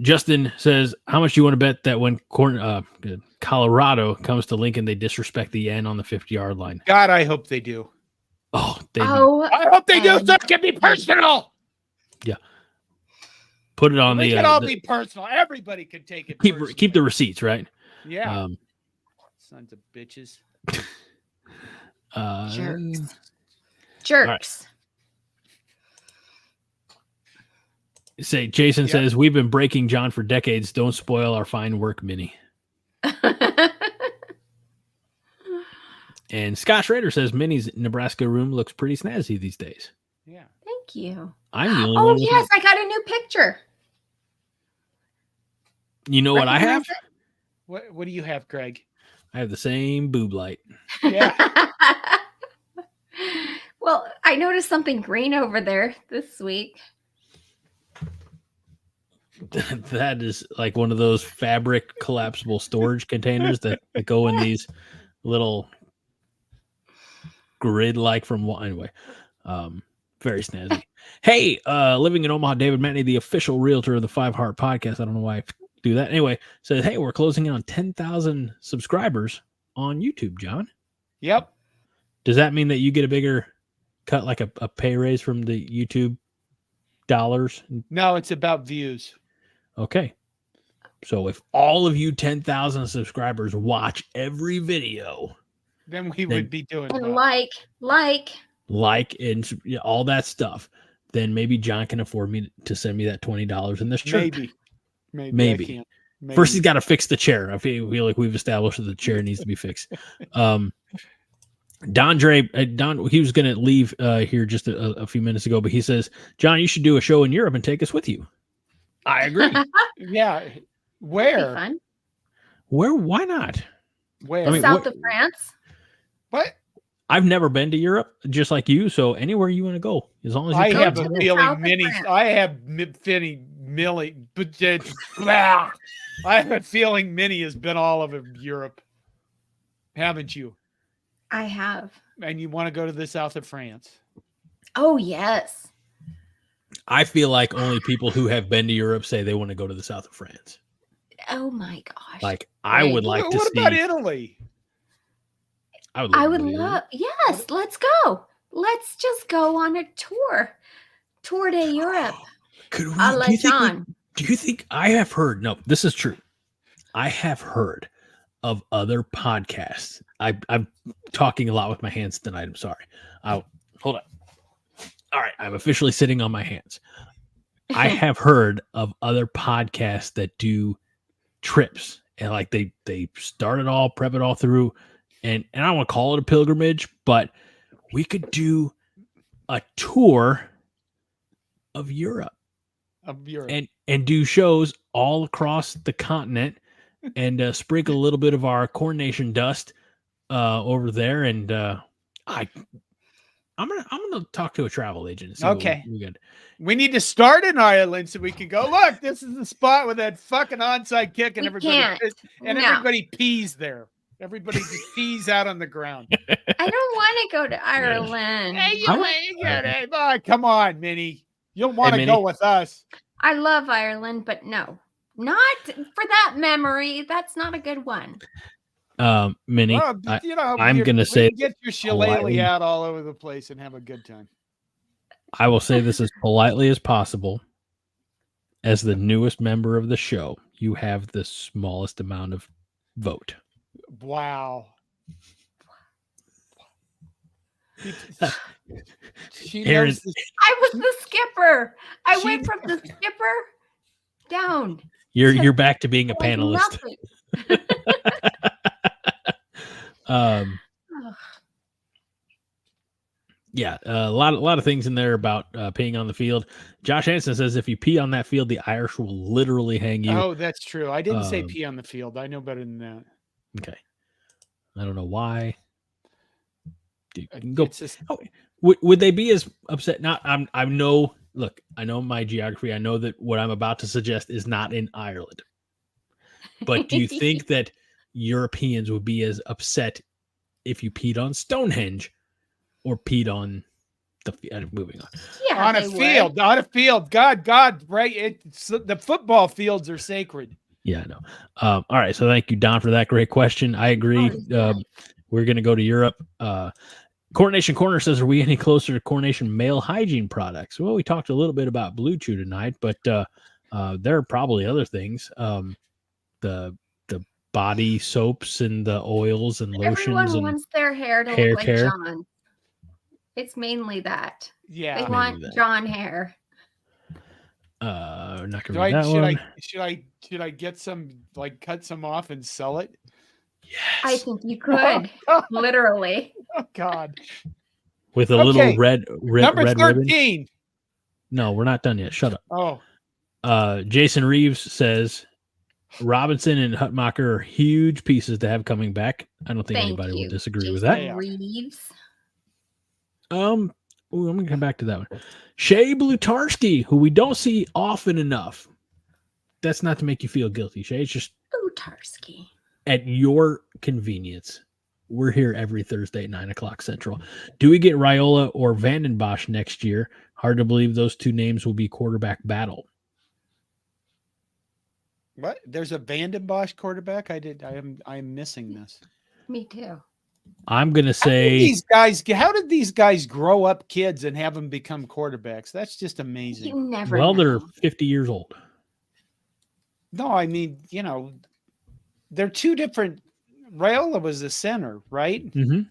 S1: Justin says, how much do you want to bet that when Colorado comes to Lincoln, they disrespect the N on the 50-yard line?
S3: God, I hope they do.
S1: I
S3: hope they do. So it can be personal.
S1: Yeah. Put it on
S3: it can all be personal. Everybody can take it.
S1: Keep the receipts, right?
S3: Yeah. Sons of bitches.
S2: Jerks.
S1: Jason says, we've been breaking John for decades. Don't spoil our fine work, Minnie. And Scott Schrader says, Minnie's Nebraska room looks pretty snazzy these days.
S3: Yeah.
S2: Thank you.
S1: I'm the only one.
S2: Oh, yes. I got a new picture.
S1: You know what I have?
S3: What do you have, Greg?
S1: I have the same boob light.
S3: Yeah.
S2: Well, I noticed something green over there this week.
S1: That is like one of those fabric collapsible storage containers that go in these little grid like from anyway. Very snazzy. Hey, living in Omaha, David Matney, the official realtor of the 5 Heart Podcast. I don't know why I do that. Anyway, says, hey, we're closing in on 10,000 subscribers on YouTube, John.
S3: Yep.
S1: Does that mean that you get a bigger cut, like a pay raise from the YouTube dollars?
S3: No, it's about views.
S1: Okay. So if all of you 10,000 subscribers watch every video,
S3: then we would be doing
S2: and
S3: well.
S2: like
S1: and all that stuff, then maybe John can afford me to send me that $20 in this shirt.
S3: Maybe. I can't.
S1: First, he's got to fix the chair. I feel like we've established that the chair needs to be fixed. Don, he was going to leave here just a few minutes ago, but he says, John, you should do a show in Europe and take us with you. I agree.
S3: Yeah. Where?
S2: Fun.
S1: Where? Why not?
S3: Where?
S1: I mean,
S2: South of France.
S3: What?
S1: I've never been to Europe, just like you. So anywhere you want to go, as long as you
S3: I
S1: come
S3: have
S1: to
S3: a
S1: it.
S3: feeling I have a feeling Minnie has been all over Europe, haven't you?
S2: I have.
S3: And you want to go to the south of France?
S2: Oh, yes.
S1: I feel like only people who have been to Europe say they want to go to the south of France.
S2: Oh, my gosh.
S1: Like, I would like to
S3: What
S1: see.
S3: about Italy?
S2: I would love. Yes, let's go. Let's just go on a tour. Tour de Europe.
S1: Could we?
S2: I'll let John.
S1: Do you think I have heard? No, this is true. I have heard of other podcasts. I'm talking a lot with my hands tonight. I'm sorry. Hold on. All right, I'm officially sitting on my hands. I have heard of other podcasts that do trips, and like they start it all, prep it all through, and I don't want to call it a pilgrimage, but we could do a tour of Europe. And do shows all across the continent and sprinkle a little bit of our coronation dust over there. And I'm gonna talk to a travel agent.
S3: Okay. We need to start in Ireland so we can go. Look, this is the spot with that fucking onside kick, and everybody pees there. Everybody just pees out on the ground.
S2: I don't want to go to Ireland.
S3: Hey, come on, Minnie. You'll want to go with us.
S2: I love Ireland, but no, not for that memory. That's not a good one.
S1: Minnie,
S3: well,
S1: I'm going to say,
S3: get your shillelagh out all over the place and have a good time.
S1: I will say this as politely as possible. As the newest member of the show, you have the smallest amount of vote.
S3: Wow.
S1: Aaron,
S2: I was the skipper. I went from the skipper down.
S1: You're back to being a panelist. Yeah, a lot of things in there about peeing on the field. Josh Hansen says if you pee on that field, the Irish will literally hang you.
S3: Oh, that's true. I didn't say pee on the field. I know better than that.
S1: Okay, I don't know why. Would they be as upset? I know my geography. I know that what I'm about to suggest is not in Ireland. But do you think that Europeans would be as upset if you peed on Stonehenge or peed on the field? Moving on.
S2: Yeah,
S3: on a field. God, right? The football fields are sacred.
S1: Yeah, I know. All right. So thank you, Don, for that great question. I agree. We're going to go to Europe. Coronation Corner says, are we any closer to Coronation male hygiene products? Well, we talked a little bit about Blue Chew tonight, but there are probably other things. The body soaps and the oils and lotions.
S2: Everyone wants their hair to look like John. It's mainly that.
S3: Yeah.
S2: They want John hair.
S1: Not gonna read that one.
S3: Should I get some, like cut some off and sell it?
S1: Yes.
S2: I think you could. Literally.
S3: Oh God.
S1: With a little red
S3: Number 13.
S1: Ribbon. No, we're not done yet. Shut up.
S3: Oh.
S1: Jason Reeves says Robinson and Hutmacher are huge pieces to have coming back. I don't think anybody will disagree with that.
S2: Reeves.
S1: I'm going to come back to that one. Shea Blutarski, who we don't see often enough. That's not to make you feel guilty, Shea. It's just
S2: Blutarski.
S1: At your convenience. We're here every Thursday at 9 o'clock Central. Do we get Riola or Vandenbosch next year? Hard to believe those two names will be quarterback battle.
S3: What? There's a Vandenbosch quarterback? I'm missing this.
S2: Me too.
S1: I'm going to say
S3: how did these guys grow up kids and have them become quarterbacks? That's just amazing.
S2: You never
S1: know.
S2: They're
S1: 50 years old.
S3: No, I mean, they're two different. Riola was the center, right?
S1: Mm-hmm.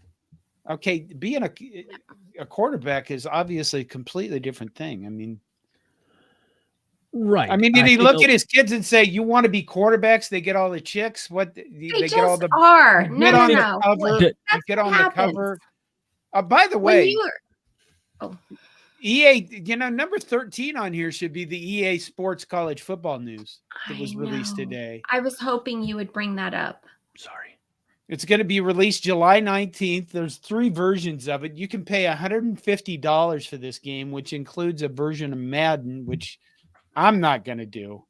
S3: Okay, being a quarterback is obviously a completely different thing. I mean,
S1: right.
S3: I mean, did he look at his kids and say, "You want to be quarterbacks?" They get all the chicks. What they
S2: just
S3: get all the
S2: are.
S3: No. The cover. Get on the cover. By the way, EA, number 13 on here should be the EA Sports College Football News that was released today.
S2: I was hoping you would bring that up.
S1: Sorry.
S3: It's going to be released July 19th. There's 3 versions of it. You can pay $150 for this game, which includes a version of Madden, which I'm not going to do.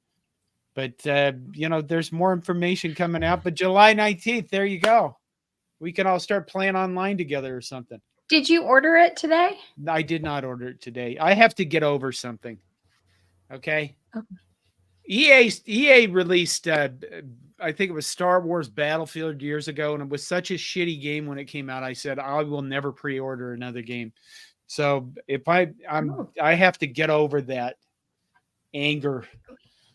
S3: But, there's more information coming out. But July 19th, there you go. We can all start playing online together or something.
S2: Did you order it today?
S3: I did not order it today. I have to get over something. Okay. EA released, I think it was Star Wars Battlefield years ago, and it was such a shitty game when it came out. I said I will never pre-order another game. So if I have to get over that anger.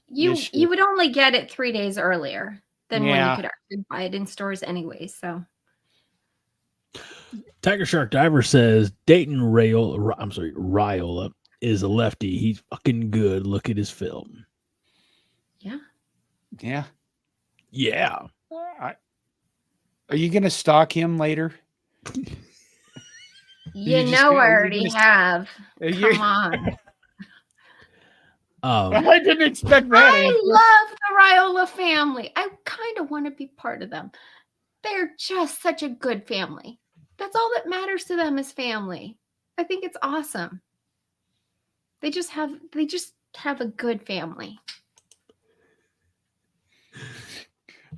S2: You would only get it 3 days earlier than when you could actually buy it in stores anyway. So.
S1: Tiger Shark Diver says Dayton Riola is a lefty. He's fucking good. Look at his film.
S2: Yeah.
S3: Yeah.
S1: Yeah.
S3: Are you going to stalk him later?
S2: I already have. Come on.
S3: I didn't expect that.
S2: I love the Riola family. I kind of want to be part of them. They're just such a good family. That's all that matters to them is family. I think it's awesome. They just have a good family.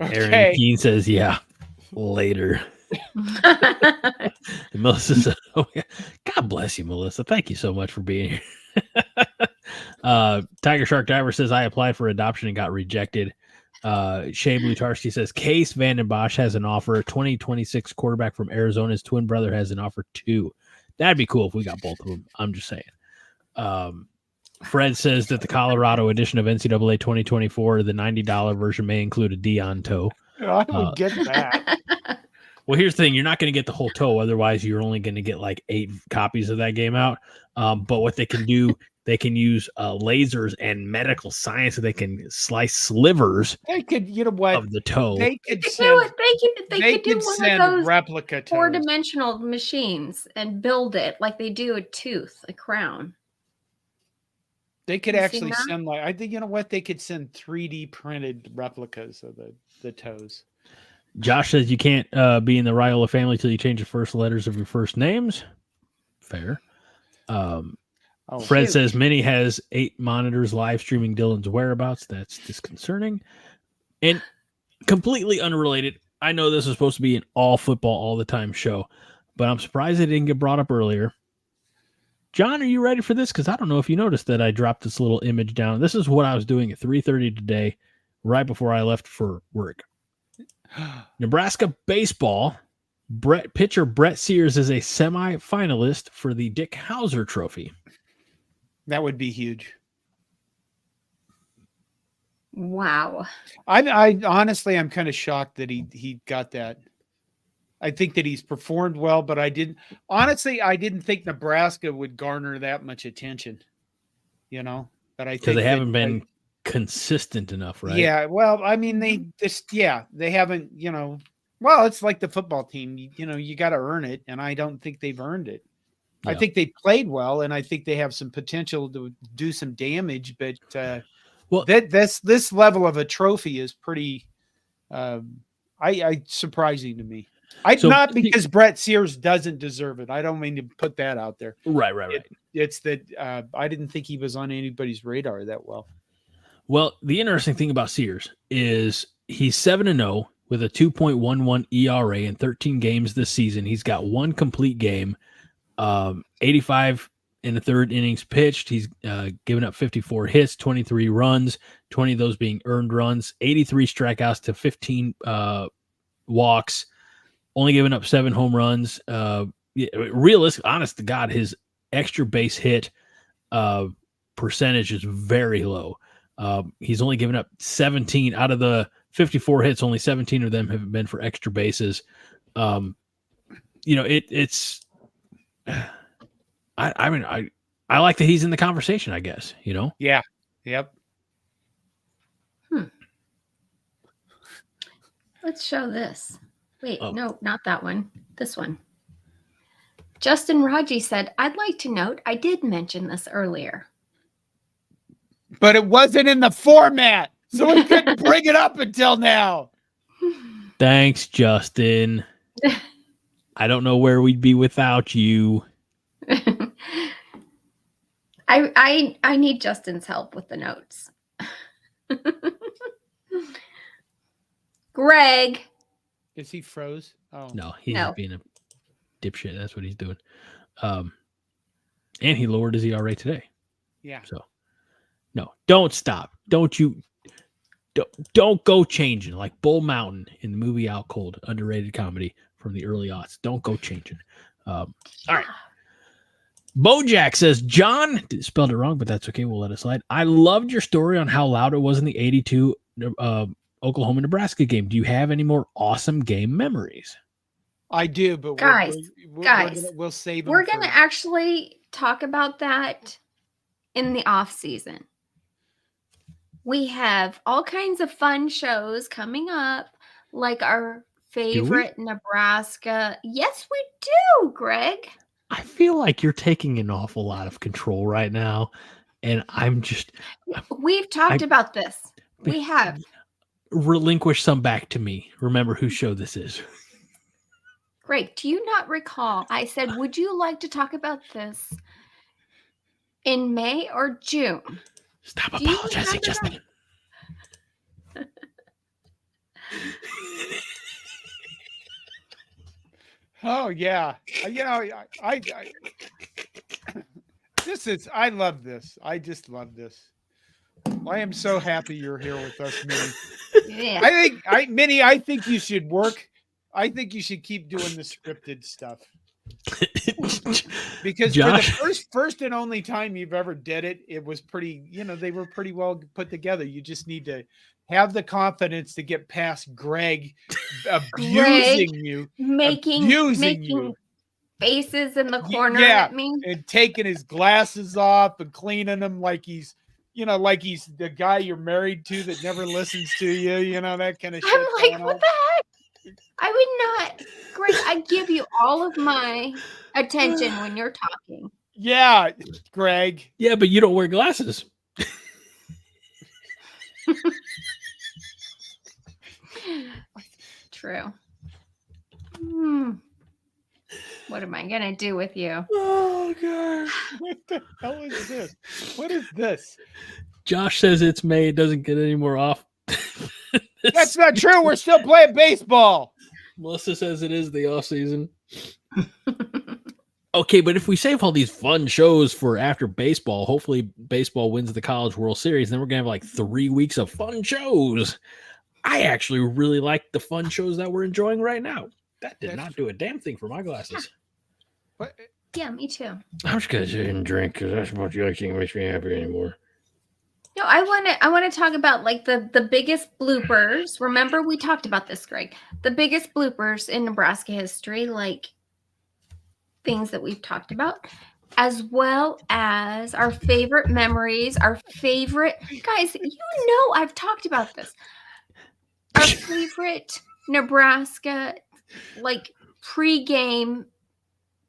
S1: Okay. Aaron Keene says, yeah, later. Melissa says, oh, yeah. God bless you, Melissa. Thank you so much for being here. Tiger Shark Diver says, I applied for adoption and got rejected. Shea Blutarski says, Case Vandenbosch has an offer. 2026 quarterback from Arizona. His twin brother has an offer too. That'd be cool if we got both of them. I'm just saying. Fred says that the Colorado edition of NCAA 2024, the $90 version may include a Dion toe.
S3: I don't get that.
S1: Well, here's the thing. You're not going to get the whole toe. Otherwise, you're only going to get like 8 copies of that game out. But what they can do, they can use lasers and medical science so they can slice slivers.
S3: They could, of
S1: the toe.
S3: They could
S2: do one of those
S3: replica
S2: 4-dimensional machines and build it like they do a tooth, a crown.
S3: They could actually send I think they could send 3D printed replicas of the toes.
S1: Josh says you can't be in the Riola family till you change the first letters of your first names. Fair. Fred says Minnie has 8 monitors live streaming Dylan's whereabouts. That's disconcerting. And completely unrelated, I know this is supposed to be an all football all the time show, but I'm surprised it didn't get brought up earlier. John, are you ready for this? Because I don't know if you noticed that I dropped this little image down. This is what I was doing at 3:30 today, right before I left for work. Nebraska baseball, pitcher Brett Sears is a semi-finalist for the Dick Hauser Trophy.
S3: That would be huge.
S2: Wow.
S3: I honestly, I'm kind of shocked that he got that. I think that he's performed well, but I didn't think Nebraska would garner that much attention, but I think
S1: because they haven't been consistent enough, right?
S3: Yeah. Well, I mean, they haven't, well, it's like the football team, you got to earn it. And I don't think they've earned it. Yeah. I think they played well, and I think they have some potential to do some damage, but this level of a trophy is pretty, surprising to me. Not because Brett Sears doesn't deserve it. I don't mean to put that out there.
S1: Right.
S3: It's that I didn't think he was on anybody's radar that well.
S1: Well, the interesting thing about Sears is he's 7-0 with a 2.11 ERA in 13 games this season. He's got one complete game, 85 in the third innings pitched. He's given up 54 hits, 23 runs, 20 of those being earned runs, 83 strikeouts to 15 walks, only giving up 7 home runs. Realistic, honest to God, his extra base hit percentage is very low. He's only given up 17 out of the 54 hits. Only 17 of them have been for extra bases. It's. I mean, I like that he's in the conversation, I guess.
S3: Yeah. Yep.
S2: Let's show this. Wait, no, not that one. This one. Justin Raji said, "I'd like to note I did mention this earlier,
S3: but it wasn't in the format, so we couldn't bring it up until now."
S1: Thanks, Justin. I don't know where we'd be without you.
S2: I need Justin's help with the notes. Greg.
S3: Is he froze? Oh
S1: no, he's just being a dipshit. That's what he's doing. And he lowered his ERA today.
S3: Yeah.
S1: So no, don't stop. Don't go changing like Bull Mountain in the movie Out Cold, underrated comedy from the early aughts. Don't go changing. All right. Bojack says, John, spelled it wrong, but that's okay. We'll let it slide. I loved your story on how loud it was in the 82 Oklahoma-Nebraska game. Do you have any more awesome game memories?
S3: I do, but
S2: guys,
S3: we'll save them.
S2: We're going to actually talk about that in the off season. We have all kinds of fun shows coming up, like our favorite Nebraska. Yes, we do, Greg.
S1: I feel like you're taking an awful lot of control right now, and I'm just...
S2: We've talked about this. We have.
S1: Relinquish some back to me. Remember whose show this is.
S2: Greg, do you not recall? I said, would you like to talk about this in May or June?
S1: Stop apologizing, Justin.
S3: Oh yeah, I love this. I just love this. I am so happy you're here with us, Minnie. Yeah. Minnie, I think you should work. I think you should keep doing the scripted stuff. Because
S1: Josh?
S3: For the first and only time you've ever did it, it was pretty, they were pretty well put together. You just need to have the confidence to get past Greg abusing you,
S2: making faces in the corner at me,
S3: and taking his glasses off and cleaning them like he's, like he's the guy you're married to that never listens to you, that kind of shit.
S2: I'm like, what the heck? I would not, Greg. I give you all of my attention when you're talking.
S3: Yeah, Greg.
S1: Yeah, but you don't wear glasses.
S2: True. What am I gonna do with you?
S3: Oh gosh, what the hell is this? What is this?
S1: Josh says it's May. It doesn't get any more off.
S3: That's not true. We're still playing baseball.
S1: Melissa says it is the off season. Okay, but if we save all these fun shows for after baseball, hopefully baseball wins the College World Series, then we're gonna have like 3 weeks of fun shows. I actually really like the fun shows that we're enjoying right now. That did not do a damn thing for my glasses.
S3: What?
S2: Yeah, me too.
S1: I'm just gonna sit and drink because that's what you actually makes me happy anymore.
S2: No, I want to talk about like the biggest bloopers. Remember, we talked about this, Greg. The biggest bloopers in Nebraska history, like things that we've talked about, as well as our favorite memories, our favorite guys. I've talked about this. Our favorite Nebraska, like pre-game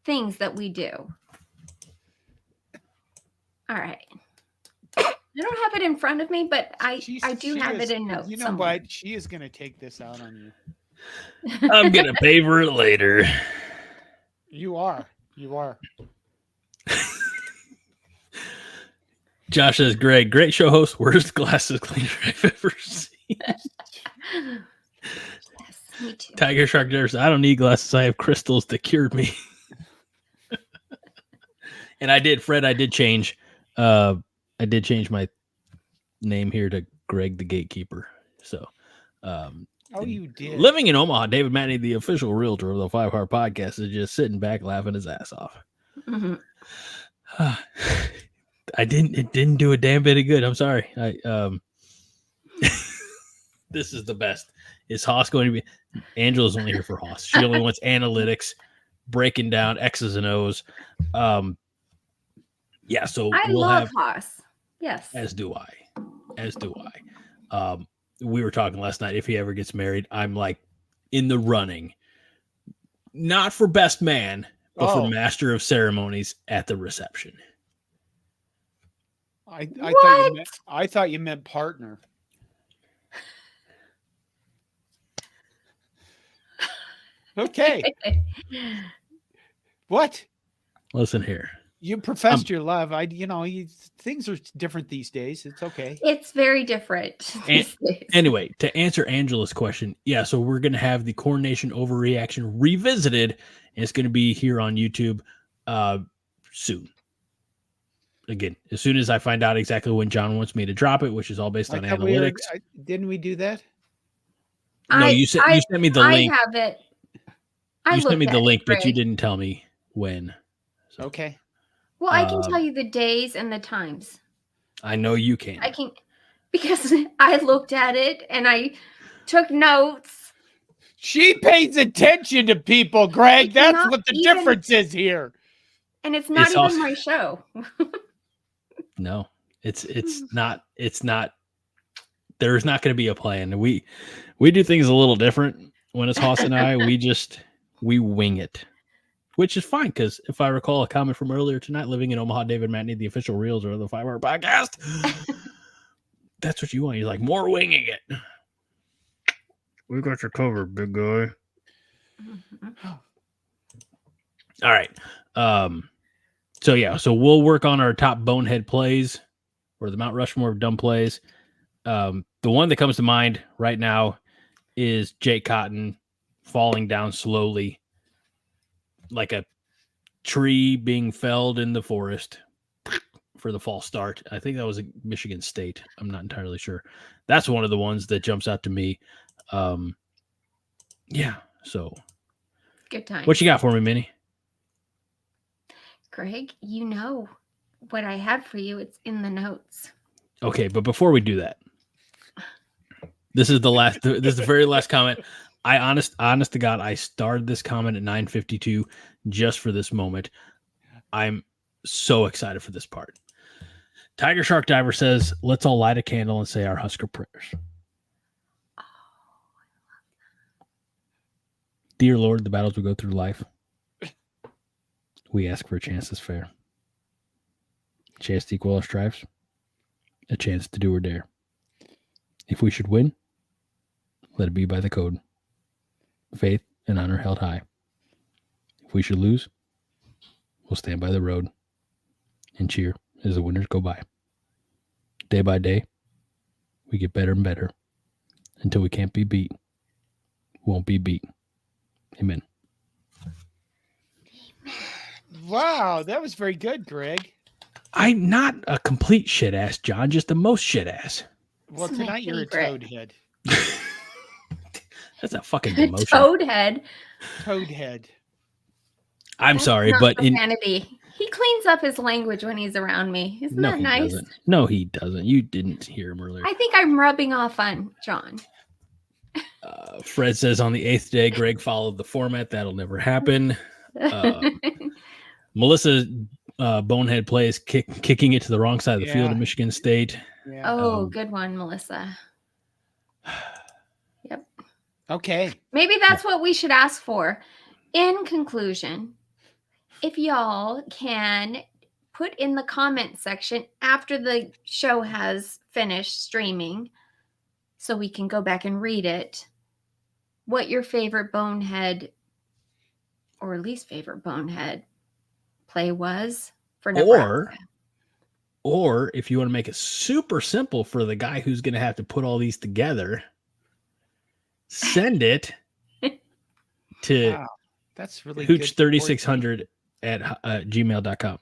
S2: things that we do. All right. I don't have it in front of me, but I do have it in notes.
S3: You know what? She is going to take this out on you.
S1: I'm going to pay for it later.
S3: You are.
S1: Josh says, Greg, great show host. Worst glasses cleaner I've ever seen.
S2: Yes, me too.
S1: Tiger Shark Dares, I don't need glasses. I have crystals that cured me. And I did change. I did change my name here to Greg the Gatekeeper. So,
S3: You did.
S1: Living in Omaha, David Matney, the official realtor of the 5 Heart Podcast, is just sitting back laughing his ass off.
S2: Mm-hmm.
S1: It didn't do a damn bit of good. I'm sorry. This is the best. Is Haas going to be? Angela's only here for Haas. She only wants analytics, breaking down X's and O's. Yeah. So
S2: I love Haas. Yes.
S1: As do I. We were talking last night. If he ever gets married, I'm like in the running, not for best man, but for master of ceremonies at the reception.
S3: I thought you meant partner. Okay. What?
S1: Listen here.
S3: You professed your love. Things are different these days. It's okay.
S2: It's very different.
S1: Anyway, to answer Angela's question, yeah, so we're going to have the Coronation Overreaction revisited, and it's going to be here on YouTube soon. Again, as soon as I find out exactly when John wants me to drop it, which is all based on analytics.
S3: Didn't we do that?
S1: No, you sent me the link.
S2: I have it.
S1: You sent me the link, but you didn't tell me when.
S3: So. Okay.
S2: Well, I can tell you the days and the times.
S1: I know you can.
S2: I can, because I looked at it and I took notes.
S3: She pays attention to people, Greg. That's what the difference is here.
S2: And it's not even my show.
S1: No, it's not. It's not. There's not going to be a plan. We do things a little different when it's Haas and I. We wing it. Which is fine, because if I recall a comment from earlier tonight, living in Omaha, David Matney, the official realtor of the 5 Hour Podcast, that's what you want. You're like, more winging it. We got your cover, big guy. Mm-hmm. All right. So we'll work on our top bonehead plays, or the Mount Rushmore of dumb plays. The one that comes to mind right now is Jake Cotton falling down slowly, like a tree being felled in the forest for the false start. I think that was Michigan State. I'm not entirely sure. That's one of the ones that jumps out to me. Yeah. So
S2: good time.
S1: What you got for me, Minnie?
S2: Greg, you know what I had for you. It's in the notes.
S1: Okay. But before we do that, this is the very last comment. I honest to God, I started this comment at 9:52 just for this moment. I'm so excited for this part. Tiger Shark Diver says, let's all light a candle and say our Husker prayers.
S2: Oh,
S1: Dear Lord, the battles we go through life, we ask for a chance that's fair. A chance to equal our stripes. A chance to do or dare. If we should win, let it be by the code. Faith and honor held high. If we should lose, we'll stand by the road and cheer as the winners go by. Day by day, we get better and better until we can't be beat. Won't be beat. Amen.
S3: Wow, that was very good, Greg.
S1: I'm not a complete shit ass, John, just the most shit ass.
S3: Well, tonight you're a toadhead.
S1: That's a fucking demotion.
S2: Toadhead.
S1: I'm sorry, but
S2: profanity. He cleans up his language when he's around me. Isn't that nice?
S1: Doesn't. No, he doesn't. You didn't hear him earlier.
S2: I think I'm rubbing off on John.
S1: Fred says on the 8th day, Greg followed the format. That'll never happen. Melissa bonehead plays kicking it to the wrong side of the field in Michigan State.
S2: Yeah. Oh, good one, Melissa. Yep.
S3: Okay.
S2: Maybe that's what we should ask for. In conclusion, if y'all can put in the comment section after the show has finished streaming so we can go back and read it, what your favorite bonehead or least favorite bonehead play was for Nebraska.
S1: Or if you want to make it super simple for the guy who's going to have to put all these together, send it to
S3: Wow, that's really
S1: hooch3600 at gmail.com.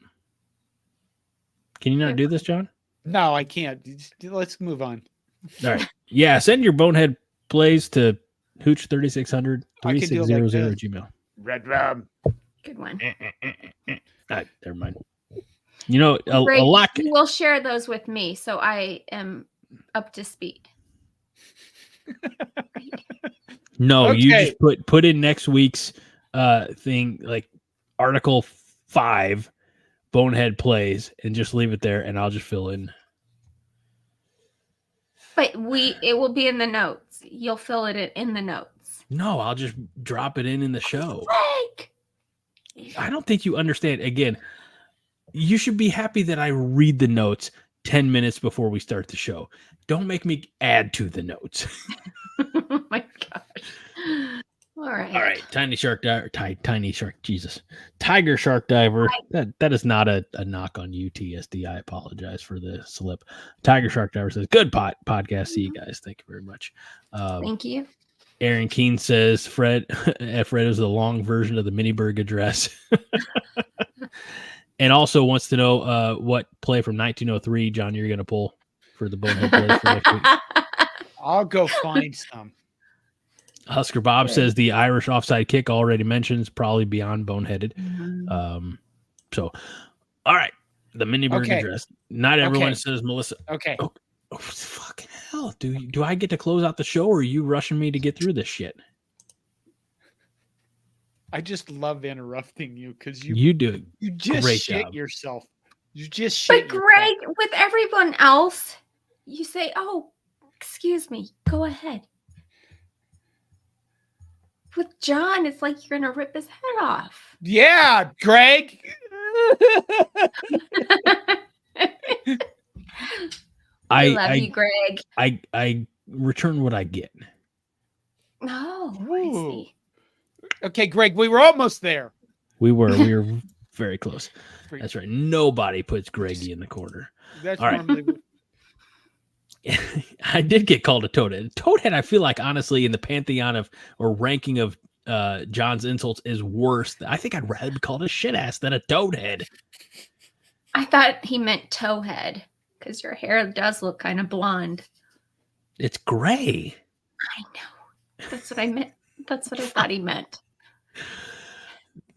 S1: Can you not do this, John?
S3: No, I can't. Let's move on.
S1: All right. Yeah, send your bonehead plays to hooch3600 3600 gmail.
S3: Red rum.
S2: Good one.
S1: Never mind. You know, a
S2: Greg,
S1: lot.
S2: You will share those with me, so I am up to speed.
S1: No,
S3: Okay.
S1: you just put in next week's thing, like Article 5, bonehead plays, and just leave it there, and I'll just fill in.
S2: But it will be in the notes. You'll fill it in the notes.
S1: No, I'll just drop it in the show.
S2: Greg!
S1: I don't think you understand. Again, you should be happy that I read the notes 10 minutes before we start the show. Don't make me add to the notes.
S2: Oh my gosh. All right.
S1: Tiny shark diver. Tiny shark. Jesus. Tiger shark diver. That is not a knock on you, TSD. I apologize for the slip. Tiger shark diver says, good podcast. See you guys. Thank you very much.
S2: Thank you.
S1: Aaron Keene says, Fred is the long version of the Miniberg address. And also wants to know what play from 1903, John, you're going to pull for the bonehead plays for next week.
S3: I'll go find some.
S1: Husker Bob says the Irish offside kick already mentions, probably beyond boneheaded.
S2: Mm-hmm.
S1: So, all right. The Miniberg address. Not everyone says Melissa.
S3: Okay.
S1: Oh, fucking hell. Do I get to close out the show, or are you rushing me to get through this shit?
S3: I just love interrupting you because
S1: you do.
S3: You just
S1: great
S3: shit
S1: job.
S3: yourself. You just shit.
S2: But Greg, with everyone else, you say, "Oh, excuse me, go ahead." With John, it's like you're gonna rip his head off.
S3: Yeah, Greg.
S2: I love you, Greg.
S1: I return what I get.
S2: Oh, I see.
S3: Okay, Greg, we were almost there.
S1: We were very close. That's right. Nobody puts Greggy in the corner.
S3: That's
S1: all
S3: normally
S1: right. I did get called a toadhead. Toadhead, I feel like, honestly, in the pantheon of or ranking of John's insults is worse. I think I'd rather be called a shit ass than a toadhead.
S2: I thought he meant towhead because your hair does look kind of blonde.
S1: It's gray.
S2: I know. That's what I meant. That's what I thought he meant.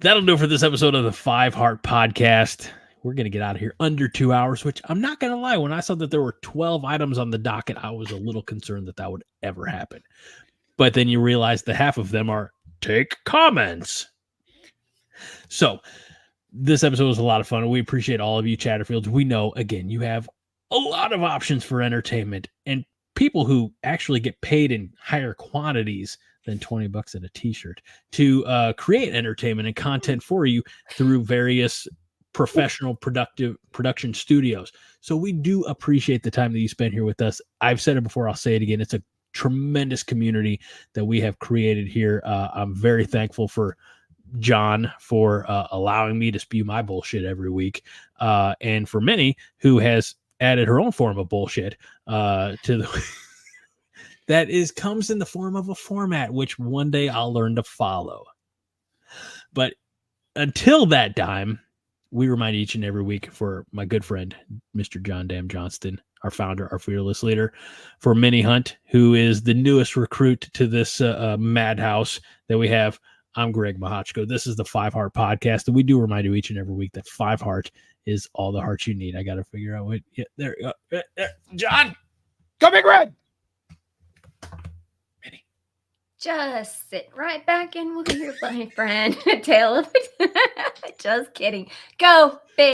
S1: That'll do it for this episode of the 5 Heart Podcast. We're going to get out of here under 2 hours, which I'm not going to lie. When I saw that there were 12 items on the docket, I was a little concerned that would ever happen. But then you realize that half of them are take comments. So this episode was a lot of fun. We appreciate all of you, Chatterfields. We know, again, you have a lot of options for entertainment and people who actually get paid in higher quantities than $20 at a t-shirt to create entertainment and content for you through various professional production studios. So we do appreciate the time that you spend here with us. I've said it before, I'll say it again. It's a tremendous community that we have created here. I'm very thankful for John for allowing me to spew my bullshit every week. And for Minnie, who has added her own form of bullshit to the that comes in the form of a format, which one day I'll learn to follow. But until that time, we remind each and every week for my good friend, Mr. John Dam Johnston, our founder, our fearless leader, for Minnie Hunt, who is the newest recruit to this madhouse that we have. I'm Greg Mahochko. This is the 5 Heart Podcast, and we do remind you each and every week that 5 Heart is all the hearts you need. I got to figure out what. Yeah, there you go. John,
S3: go Big Red.
S1: Minnie,
S2: just sit right back in with your my friend. Tail of it. Just kidding. Go Big.